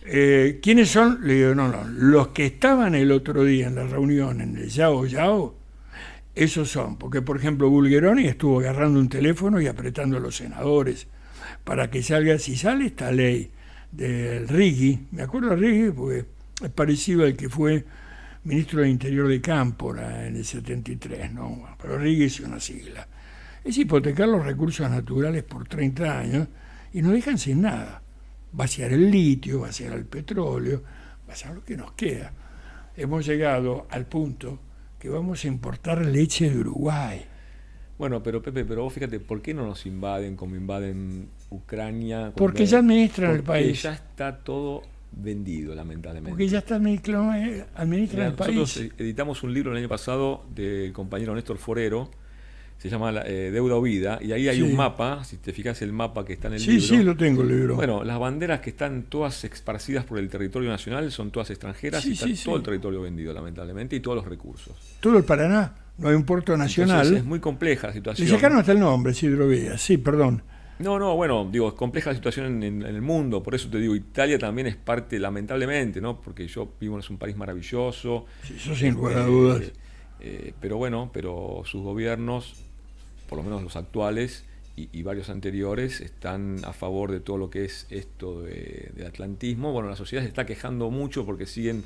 ¿Quiénes son? Le digo, no, los que estaban el otro día en la reunión en el Yao, esos son, porque por ejemplo Bulgeroni estuvo agarrando un teléfono y apretando a los senadores para que salga, si sale esta ley del Righi, me acuerdo de Righi porque es parecido al que fue ministro del Interior de Cámpora en el 73, ¿no? Pero Righi es una sigla. Es hipotecar los recursos naturales por 30 años y nos dejan sin nada. Vaciar el litio, vaciar el petróleo, vaciar lo que nos queda. Hemos llegado al punto que vamos a importar leche de Uruguay.
Bueno, pero Pepe, vos fíjate, ¿por qué no nos invaden como invaden Ucrania?
Porque ya administran el país.
Porque ya está todo vendido, lamentablemente.
Porque ya está administran el país.
Nosotros editamos un libro el año pasado del compañero Néstor Forero, se llama Deuda o Vida, y ahí hay un mapa, si te fijas el mapa que está en el libro.
Sí, lo tengo el libro.
Bueno, las banderas que están todas esparcidas por el territorio nacional son todas extranjeras y está todo el territorio vendido, lamentablemente, y todos los recursos.
Todo el Paraná, no hay un puerto nacional.
Entonces, es muy compleja la situación.
Le sacaron hasta el nombre, Isidro Villa, sí, perdón.
No, bueno, digo, es compleja la situación en el mundo, por eso te digo, Italia también es parte, lamentablemente, ¿no? Porque yo vivo en un país maravilloso.
Sí, eso sin lugar a dudas.
Pero sus gobiernos, por lo menos los actuales y varios anteriores, están a favor de todo lo que es esto de atlantismo. Bueno, la sociedad se está quejando mucho porque siguen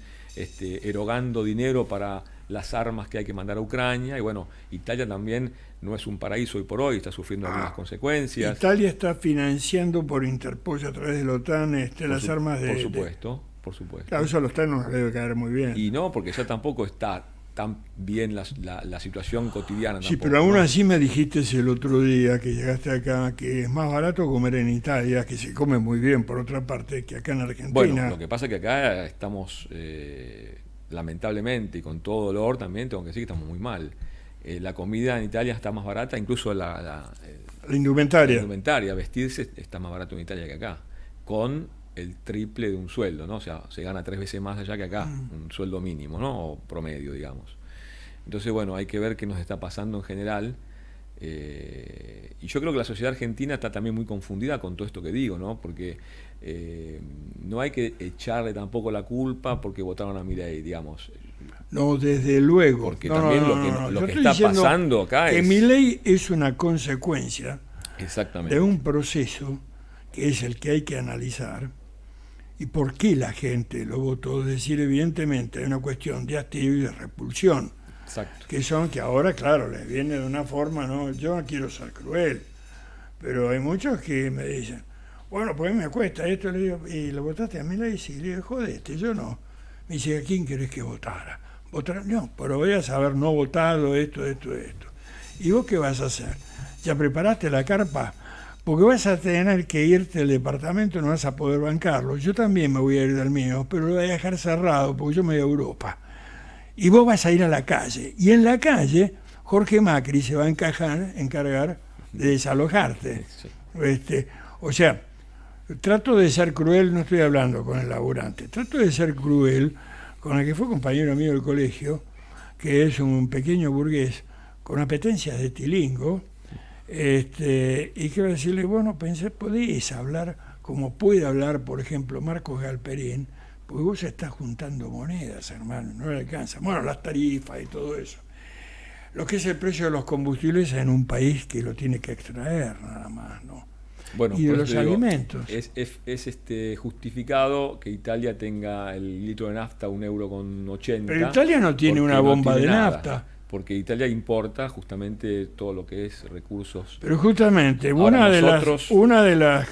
erogando dinero para las armas que hay que mandar a Ucrania, y bueno, Italia también no es un paraíso hoy por hoy, está sufriendo algunas consecuencias.
Italia está financiando por Interpol a través de la OTAN las armas de...
Por supuesto.
Claro, eso a los OTAN no les debe caer muy bien.
Y no, porque ya tampoco está tan bien la situación cotidiana.
Sí,
tampoco,
pero aún
¿no?
así me dijiste el otro día que llegaste acá que es más barato comer en Italia, que se come muy bien por otra parte, que acá en Argentina.
Bueno, lo que pasa es que acá estamos, lamentablemente, y con todo dolor también, tengo que decir que estamos muy mal. La comida en Italia está más barata, incluso la
indumentaria.
La indumentaria, vestirse está más barato en Italia que acá, con el triple de un sueldo, ¿no? O sea, se gana 3 veces más allá que acá, un sueldo mínimo, ¿no? O promedio, digamos. Entonces, bueno, hay que ver qué nos está pasando en general. Y yo creo que la sociedad argentina está también muy confundida con todo esto que digo, ¿no? Porque no hay que echarle tampoco la culpa porque votaron a Milei, digamos.
No, desde luego.
Porque también lo que está pasando acá
que
es...
Milei es una consecuencia
Exactamente.
de un proceso que es el que hay que analizar. ¿Y por qué la gente lo votó? Es decir, evidentemente hay una cuestión de hastío y de repulsión.
Exacto.
Que ahora, claro, les viene de una forma, ¿no? Yo no quiero ser cruel, pero hay muchos que me dicen, bueno, pues me cuesta esto, le digo, ¿y lo votaste a Milei? Sí, le digo, jodete, yo no. Me dice, ¿a quién querés que votara? No, pero voy a saber no votado esto. ¿Y vos qué vas a hacer? ¿Ya preparaste la carpa? Porque vas a tener que irte del departamento, no vas a poder bancarlo. Yo también me voy a ir del mío, pero lo voy a dejar cerrado porque yo me voy a Europa. Y vos vas a ir a la calle. Y en la calle, Jorge Macri se va a encargar de desalojarte. Sí. O sea, trato de ser cruel, no estoy hablando con el laburante, trato de ser cruel con el que fue compañero mío del colegio, que es un pequeño burgués con apetencias de tilingo, y quiero decirle, bueno, podéis hablar como puede hablar, por ejemplo, Marcos Galperín, porque vos estás juntando monedas, hermano, no le alcanza. Bueno, las tarifas y todo eso. lo que es el precio de los combustibles en un país que lo tiene que extraer nada más, ¿no?
Bueno,
Y de
por
los
eso te digo,
alimentos.
es justificado que Italia tenga el litro de nafta €1,80.
Pero Italia no tiene
porque
una
no
bomba
tiene
de
nada,
nafta.
porque Italia importa justamente todo lo que es recursos.
Pero justamente
Ahora nosotros-
una de las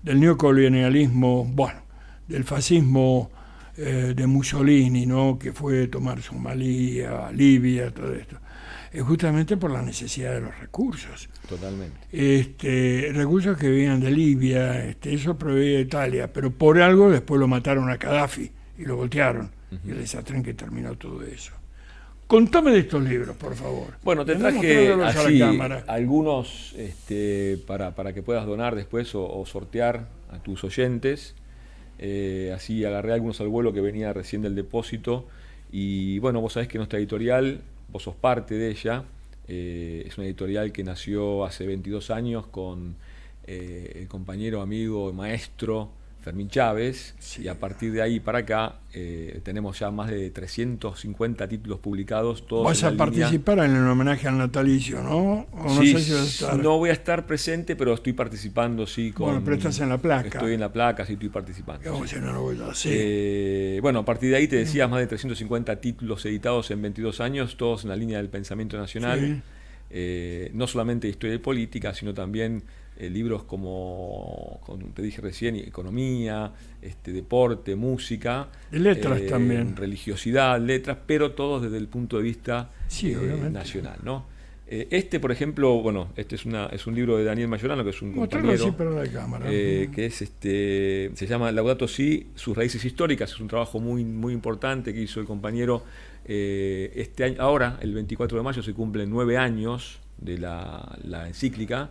del neocolonialismo, bueno, del fascismo de Mussolini, ¿no? Que fue tomar Somalia, Libia, todo esto, es justamente por la necesidad de los recursos.
Totalmente.
Recursos que venían de Libia, eso proveía Italia, pero por algo después lo mataron a Gaddafi y lo voltearon. Y el desastre en que terminó todo eso. Contame de estos libros, por favor.
Bueno, te
Tenemos
traje
que verlos a la
así
cámara.
algunos para que puedas donar después o sortear a tus oyentes. Así agarré algunos al vuelo que venía recién del depósito. Y bueno, vos sabés que nuestra editorial, vos sos parte de ella. Es una editorial que nació hace 22 años con el compañero, amigo, maestro Fermín Chávez,
Sí.
y a partir de ahí para acá tenemos ya más de 350 títulos publicados, todos
Vas
en
a
la línea.
participar en el homenaje al natalicio, ¿no? O no
Sí,
sé si vas a estar.
no voy a estar presente, pero estoy participando, sí.
Bueno, pero estás en la placa.
Estoy en la placa, sí, estoy participando.
Digamos,
Sí.
si no lo voy a hacer.
Bueno, a partir de ahí te decías, más de 350 títulos editados en 22 años, todos en la línea del pensamiento nacional. No solamente de historia y política, sino también libros como te dije recién, economía, deporte, música,
Y letras también.
religiosidad, letras, pero todos desde el punto de vista
Sí, obviamente.
nacional, ¿no? Por ejemplo, bueno, es un libro de Daniel Mayorano, que es un
Mostrarlo así
compañero,
para la cámara.
que se llama Laudato Si, sus raíces históricas. Es un trabajo muy, muy importante que hizo el compañero este año. Ahora, el 24 de mayo, se cumplen 9 años de la encíclica.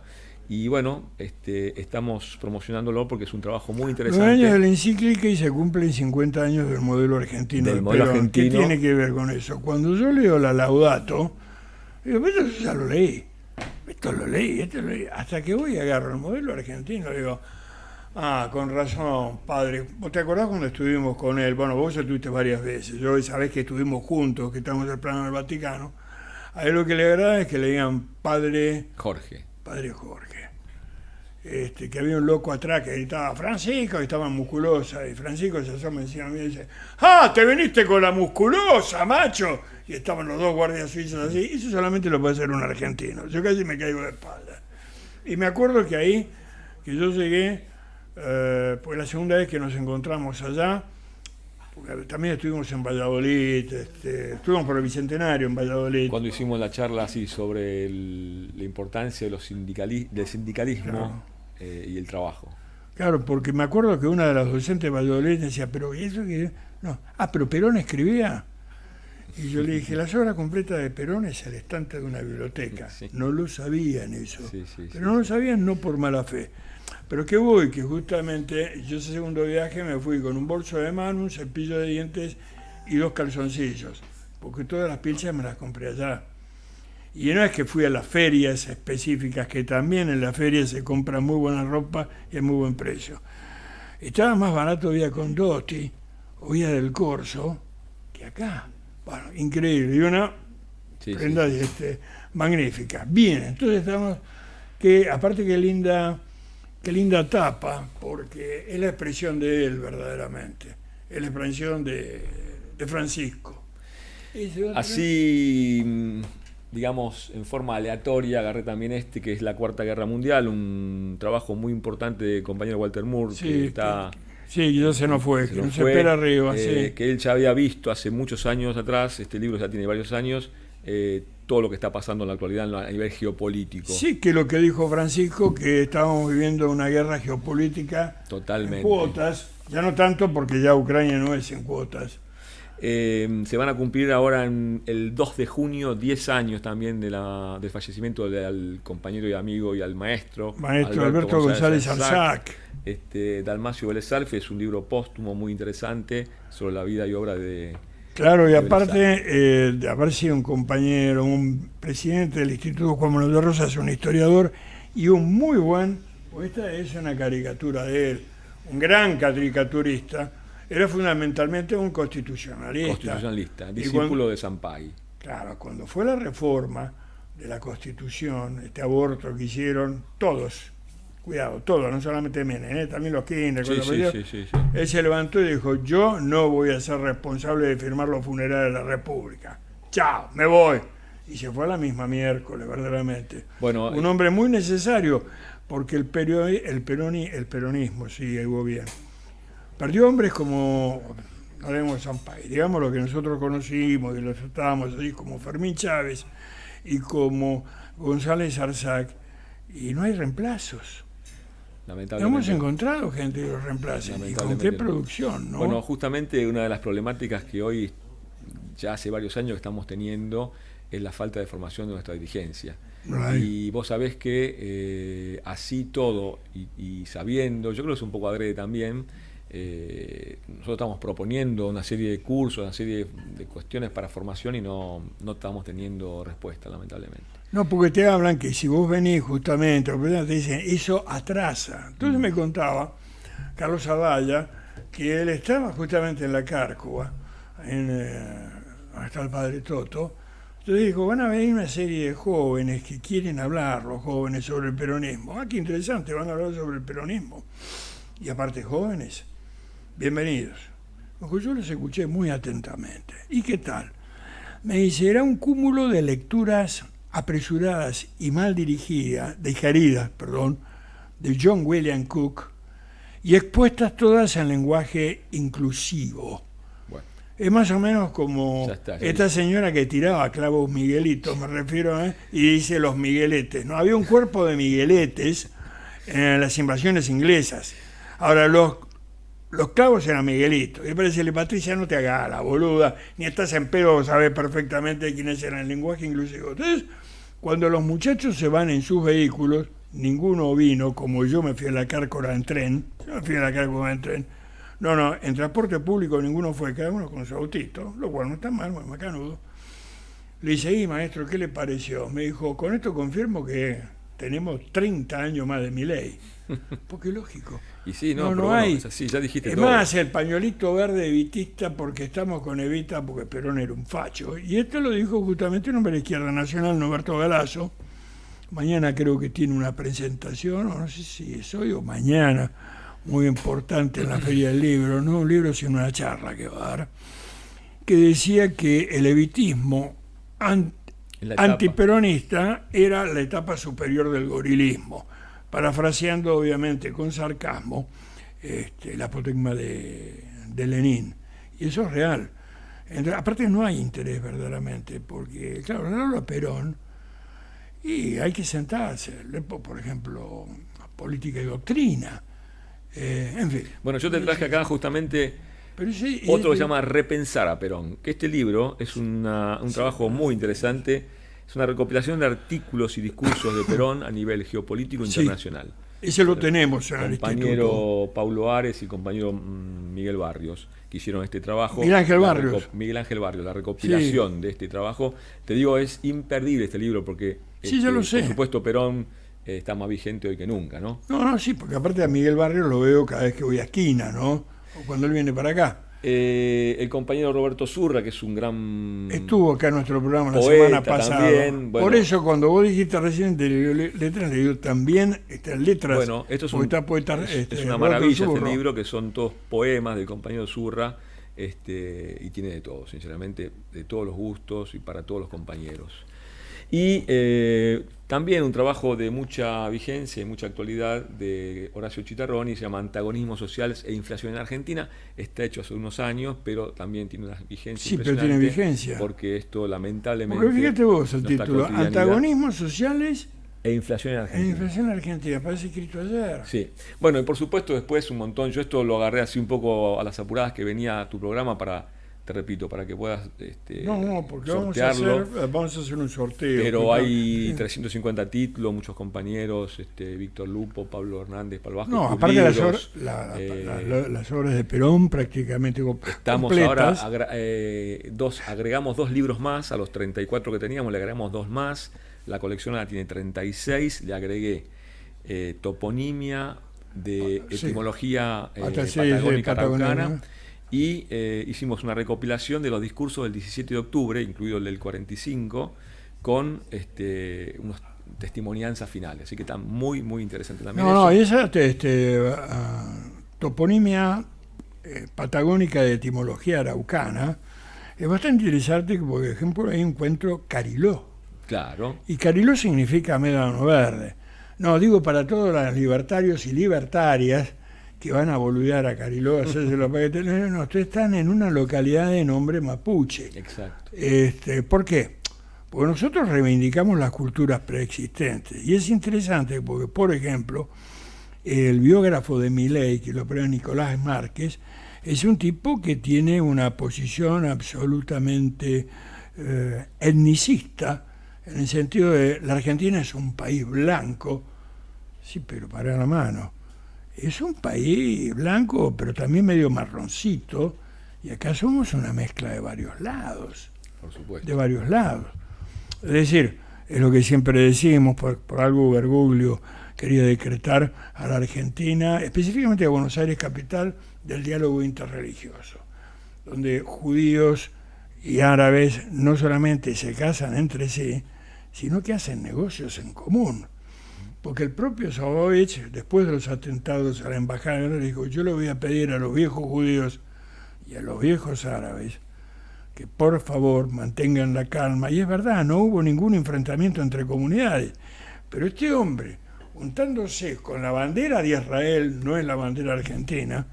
Y bueno, estamos promocionándolo porque es un trabajo muy
9
interesante.
años de la encíclica y se cumplen 50 años del modelo argentino.
Del
de
modelo
Perón. ¿Qué
argentino.
tiene que ver con eso? Cuando yo leo la Laudato, digo, esto ya lo leí. Esto lo leí. Hasta que voy y agarro el modelo argentino, digo, con razón, padre. ¿Vos te acordás cuando estuvimos con él? Bueno, vos estuviste varias veces. Yo esa vez que estuvimos juntos, que estamos en el plano del Vaticano, a él lo que le agrada es que le digan padre Jorge. Que había un loco atrás que gritaba Francisco y estaba musculosa, y Francisco se asoma encima a mí y dice, te viniste con la musculosa, macho, y estaban los dos guardias suizos así. Eso solamente lo puede hacer un argentino. Yo casi me caigo de espalda. Y me acuerdo que ahí, que yo llegué, pues la segunda vez que nos encontramos allá, porque también estuvimos en Valladolid, estuvimos por el Bicentenario en Valladolid.
Cuando hicimos la charla así sobre la importancia de del sindicalismo,
Claro.
Y el trabajo.
Claro, porque me acuerdo que una de las docentes de Valladolid decía, pero ¿y eso qué? No. Pero Perón escribía. Y yo le dije, las obras completas de Perón es el estante de una biblioteca.
Sí.
No lo sabían eso.
Sí,
Pero no lo sabían no por mala fe. Pero que voy, que justamente yo ese segundo viaje me fui con un bolso de mano, un cepillo de dientes y 2 calzoncillos. Porque todas las pilchas me las compré allá. Y no es que fui a las ferias específicas, que también en las ferias se compra muy buena ropa y a muy buen precio. Estaba más barato Vía Condotti o Vía del Corso que acá. Bueno, increíble. Y una prenda magnífica. Bien, entonces estamos, que aparte qué linda tapa, porque es la expresión de él verdaderamente. Es la expresión de Francisco.
Así, digamos, en forma aleatoria, agarré también que es La Cuarta Guerra Mundial, un trabajo muy importante del compañero Walter Moore, que está...
Sí, ya se nos fue, que no se espera arriba. Sí.
Que él ya había visto hace muchos años atrás, este libro ya tiene varios años, todo lo que está pasando en la actualidad a nivel geopolítico.
Sí, que lo que dijo Francisco, que estábamos viviendo una guerra geopolítica
totalmente
en cuotas, ya no tanto porque ya Ucrania no es en cuotas.
Se van a cumplir ahora el 2 de junio 10 años también del fallecimiento del compañero y amigo y al maestro
Alberto González Arzac.
Dalmacio Vélez Arfield, es un libro póstumo muy interesante sobre la vida y obra de...
Claro, y aparte de haber sido un compañero, un presidente del Instituto Juan Manuel de Rosas, un historiador y un muy buen, pues esta es una caricatura de él, un gran caricaturista. Era fundamentalmente un constitucionalista.
Discípulo de Sampaio.
Claro, cuando fue la reforma de la Constitución, este aborto que hicieron todos, cuidado, todos, no solamente Menem, también los Kirchner,
Sí.
él se levantó y dijo, yo no voy a ser responsable de firmar los funerales de la República. Chao, me voy. Y se fue a la misma miércoles, verdaderamente.
Bueno,
un hombre muy necesario, porque el peronismo, sí, llegó bien. Perdió hombres como, no digamos Sampaio, digamos lo que nosotros conocimos y los tratábamos así, como Fermín Chávez y como González Arzac, y no hay reemplazos.
Lamentablemente.
Hemos encontrado gente que los reemplace. ¿Y con qué producción? ¿No?
Bueno, justamente una de las problemáticas que hoy, ya hace varios años que estamos teniendo, es la falta de formación de nuestra dirigencia. Y vos sabés que así todo, y sabiendo, yo creo que es un poco adrede también, nosotros estamos proponiendo una serie de cursos, una serie de cuestiones para formación y no estamos teniendo respuesta, lamentablemente.
No, porque te hablan que si vos venís justamente, te dicen, eso atrasa. Entonces me contaba Carlos Zavalla que él estaba justamente en la Cárcova, donde está el padre Toto. Entonces dijo, van a venir una serie de jóvenes que quieren hablar, los jóvenes, sobre el peronismo. Ah, qué interesante, van a hablar sobre el peronismo. Y aparte jóvenes, bienvenidos. Yo los escuché muy atentamente. ¿Y qué tal? Me dice, era un cúmulo de lecturas apresuradas y mal digeridas, de John William Cook, y expuestas todas en lenguaje inclusivo. Bueno. Es más o menos como esta señora que tiraba clavos Miguelitos, me refiero, y dice los Migueletes. No había un cuerpo de Migueletes en las invasiones inglesas. Ahora, los clavos eran Miguelitos. Y parece, Patricia, no te hagas la boluda, ni estás en pedo, sabes perfectamente quiénes eran el lenguaje inclusivo. Entonces, cuando los muchachos se van en sus vehículos, ninguno vino, como yo me fui a la Cárcora en tren. No, en transporte público ninguno fue, cada uno con su autito, lo cual no está mal, muy macanudo. Le dije, maestro, ¿qué le pareció? Me dijo, con esto confirmo que tenemos 30 años más de Milei. Porque es lógico.
Y sí,
no
pero
hay.
Es así, ya dijiste
es
todo.
Más, el pañuelito verde evitista porque estamos con Evita, porque Perón era un facho. Y esto lo dijo justamente un hombre de la Izquierda Nacional, Norberto Galazo. Mañana creo que tiene una presentación, o no sé si es hoy o mañana, muy importante en la Feria del Libro, no un libro sino una charla que va a dar, que decía que el evitismo antiperonista era la etapa superior del gorilismo, parafraseando obviamente con sarcasmo el apotegma de Lenin. Y eso es real. Aparte no hay interés verdaderamente, porque claro, no habla Perón y hay que sentarse, por ejemplo, política y doctrina. En fin.
Bueno, yo te traje acá justamente otro que se llama Repensar a Perón, que este libro es un trabajo muy interesante, es una recopilación de artículos y discursos de Perón a nivel geopolítico internacional.
Ese lo tenemos en el
compañero Paulo Ares y compañero Miguel Barrios, que hicieron este trabajo.
Miguel Ángel Barrios,
la recopilación de este trabajo. Te digo, es imperdible este libro porque,
ya lo sé.
Por supuesto, Perón está más vigente hoy que nunca, ¿no?
No, sí, porque aparte a Miguel Barrios lo veo cada vez que voy a esquina, ¿no? O cuando él viene para acá.
El compañero Roberto Zurra, que es un gran...
Estuvo acá en nuestro programa la semana pasada.
También, bueno,
por eso, cuando vos dijiste recién letras, le digo también letras.
Bueno, esto es, es una maravilla este libro, que son todos poemas del compañero Zurra, y tiene de todo, sinceramente, de todos los gustos y para todos los compañeros. Y también un trabajo de mucha vigencia y mucha actualidad de Horacio Chitarroni, se llama Antagonismos Sociales e Inflación en Argentina. Está hecho hace unos años, pero también tiene una vigencia impresionante.
Pero tiene vigencia.
Porque esto lamentablemente...
Porque fíjate vos el título, Antagonismos Sociales
e Inflación en Argentina.
Inflación en Argentina, parece escrito ayer.
Sí. Bueno, y por supuesto después un montón, yo esto lo agarré así un poco a las apuradas que venía a tu programa te repito, para que puedas
porque
sortearlo.
Vamos a hacer un sorteo.
Pero hay 350 títulos, muchos compañeros, Víctor Lupo, Pablo Hernández, Pablo Vázquez.
No, aparte las obras de Perón prácticamente
estamos
completas.
Ahora, agregamos 2 libros más, a los 34 que teníamos le agregamos 2 más, la colección ahora tiene 36, le agregué toponimia de etimología patagónica araucana, y hicimos una recopilación de los discursos del 17 de octubre, incluido el del 45, con unos testimonianzas finales. Así que está muy, muy interesante también.
No, y esa toponimia patagónica de etimología araucana es bastante interesante porque, por ejemplo, ahí encuentro Cariló.
Claro.
Y Cariló significa médano verde. No, digo para todos los libertarios y libertarias que van a boludear a Cariló, a hacerse los paquetes. No, ustedes están en una localidad de nombre mapuche.
Exacto.
¿Por qué? Porque nosotros reivindicamos las culturas preexistentes. Y es interesante porque, por ejemplo, el biógrafo de Milei, que lo prueba Nicolás Márquez, es un tipo que tiene una posición absolutamente etnicista, en el sentido de la Argentina es un país blanco, sí, pero para la mano. Es un país blanco, pero también medio marroncito, y acá somos una mezcla de varios lados.
Por supuesto.
De varios lados. Es decir, es lo que siempre decimos, por algo Bergoglio quería decretar a la Argentina, específicamente a Buenos Aires capital, del diálogo interreligioso, donde judíos y árabes no solamente se casan entre sí, sino que hacen negocios en común. Porque el propio Sofovich, después de los atentados a la embajada, dijo: yo le voy a pedir a los viejos judíos y a los viejos árabes que por favor mantengan la calma. Y es verdad, no hubo ningún enfrentamiento entre comunidades, pero este hombre, juntándose con la bandera de Israel, no es la bandera argentina,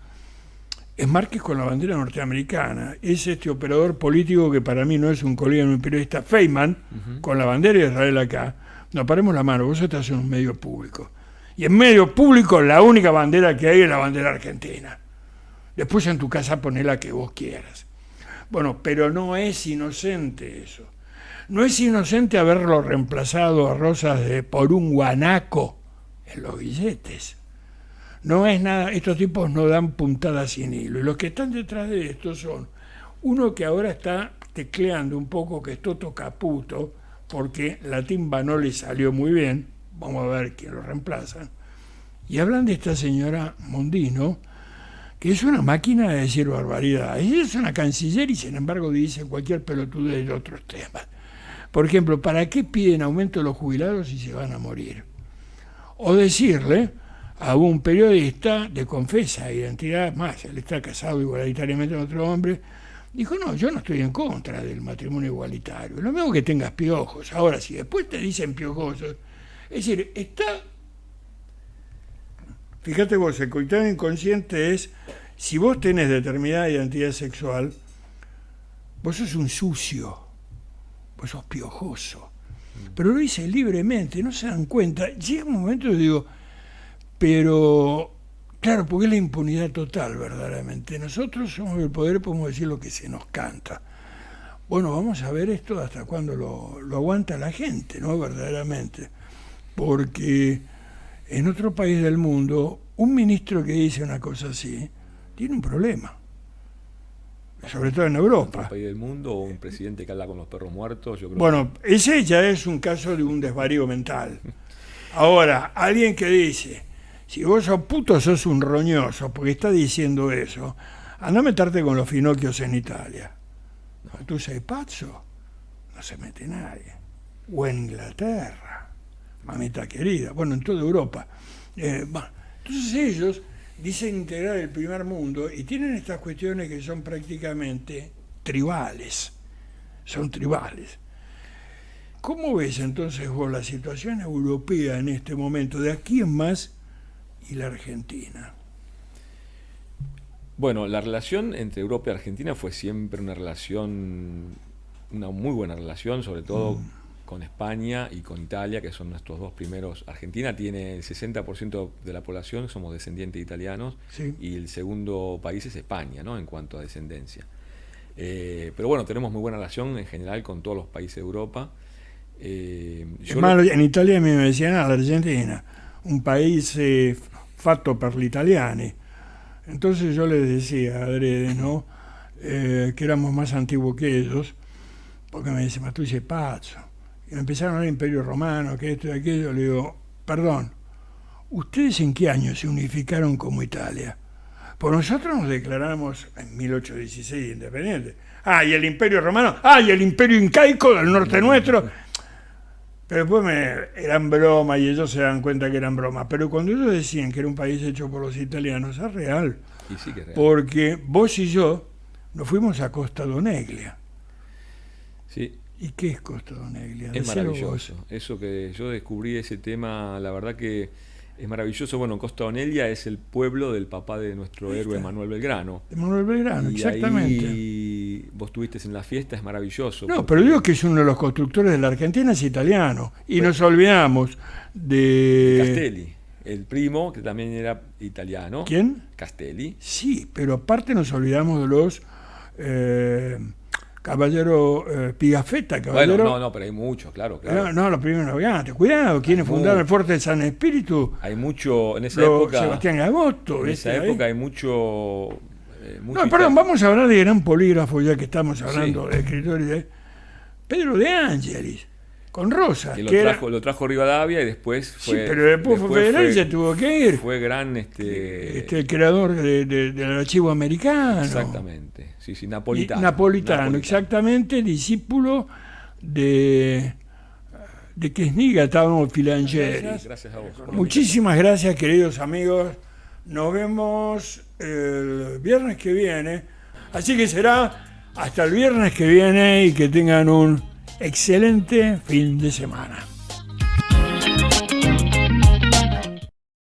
es Márquez con la bandera norteamericana, es este operador político que para mí no es un colega ni un periodista, Feynman, con la bandera de Israel acá. No, paremos la mano, vos estás en un medio público. Y en medio público la única bandera que hay es la bandera argentina. Después en tu casa poné la que vos quieras. Bueno, pero no es inocente eso. No es inocente haberlo reemplazado a Rosas por un guanaco en los billetes. No es nada, estos tipos no dan puntadas sin hilo. Y los que están detrás de esto son uno que ahora está tecleando un poco, que es Toto Caputo, porque la timba no le salió muy bien, vamos a ver quién lo reemplaza. Y hablan de esta señora Mondino, que es una máquina de decir barbaridad. Ella es una canciller y sin embargo dice cualquier pelotudez de otros temas. Por ejemplo, ¿para qué piden aumento de los jubilados si se van a morir? O decirle a un periodista de confesa identidad, más, él está casado igualitariamente con otro hombre, dijo: no, yo no estoy en contra del matrimonio igualitario, lo mismo que tengas piojos. Ahora, si después te dicen piojosos, es decir, fíjate vos, el coitado inconsciente es, si vos tenés determinada identidad sexual, vos sos un sucio, vos sos piojoso, pero lo dice libremente, no se dan cuenta. Llega un momento y digo, pero claro, porque es la impunidad total verdaderamente. Nosotros somos el poder, podemos decir lo que se nos canta. Bueno, vamos a ver esto hasta cuándo lo aguanta la gente, ¿no? Verdaderamente. Porque en otro país del mundo, un ministro que dice una cosa así, tiene un problema. Sobre todo en Europa.
¿Un país del mundo o un presidente que habla con los perros muertos? Yo creo
bueno, ese ya es un caso de un desvarío mental. Ahora, alguien que dice: si vos sos puto, sos un roñoso, porque está diciendo eso, anda a meterte con los finocchios en Italia. No, tú sei pazzo, no se mete nadie. O en Inglaterra, mamita querida, bueno, en toda Europa. Entonces ellos dicen integrar el primer mundo y tienen estas cuestiones que son prácticamente tribales. Son tribales. ¿Cómo ves entonces vos la situación europea en este momento, de aquí en más, y la Argentina?
Bueno, la relación entre Europa y Argentina fue siempre una muy buena relación, sobre todo con España y con Italia, que son nuestros dos primeros. Argentina tiene el 60% de la población, somos descendientes de italianos,
sí.
Y el segundo país es España, ¿no?, en cuanto a descendencia. Pero bueno, tenemos muy buena relación en general con todos los países de Europa.
En Italia a mí me decían: la Argentina, un país fatto per gli italiani. Entonces yo les decía adrede, ¿no?, que éramos más antiguos que ellos, porque me decían: ma tu sei pazzo. Y me empezaron a hablar del Imperio Romano, que esto y aquello. Le digo: perdón, ¿ustedes en qué año se unificaron como Italia? Pues nosotros nos declaramos en 1816 independientes. Y el Imperio Romano, y el Imperio Incaico del norte nuestro. Pero después eran bromas y ellos se dan cuenta que eran bromas. Pero cuando ellos decían que era un país hecho por los italianos, es real.
Y sí que es real.
Porque vos y yo nos fuimos a Costa d'Oneglia.
Sí.
¿Y qué es Costa d'Oneglia?
Es maravilloso. Eso que yo descubrí ese tema, la verdad que es maravilloso. Bueno, Costa d'Oneglia es el pueblo del papá de nuestro héroe Manuel Belgrano.
De Manuel Belgrano, exactamente.
Y vos estuviste en la fiesta, es maravilloso.
No, pero digo que es uno de los constructores de la Argentina, es italiano. Y nos olvidamos de
Castelli, el primo, que también era italiano.
¿Quién?
Castelli.
Sí, pero aparte nos olvidamos de los Caballero Pigafetta. Caballero,
Bueno, no, pero hay muchos, claro.
No, los primeros navegantes. Cuidado, quienes fundaron el fuerte de San Espíritu.
Hay mucho, en esa época.
Sebastián Gagosto.
En esa época hay mucho.
No, perdón, vamos a hablar de gran polígrafo, ya que estamos hablando de escritores. Pedro de Angelis, con Rosa.
Que lo trajo Rivadavia y después fue.
Sí, pero después fue federal y se tuvo que ir.
Fue gran.
El creador del archivo americano.
Exactamente. Sí, Napolitano.
Napolitano, exactamente, discípulo de Quesniga, estábamos Filangieri.
Gracias a vos.
Muchísimas gracias, queridos amigos. Nos vemos el viernes que viene. Así que será hasta el viernes que viene y que tengan un excelente fin de semana.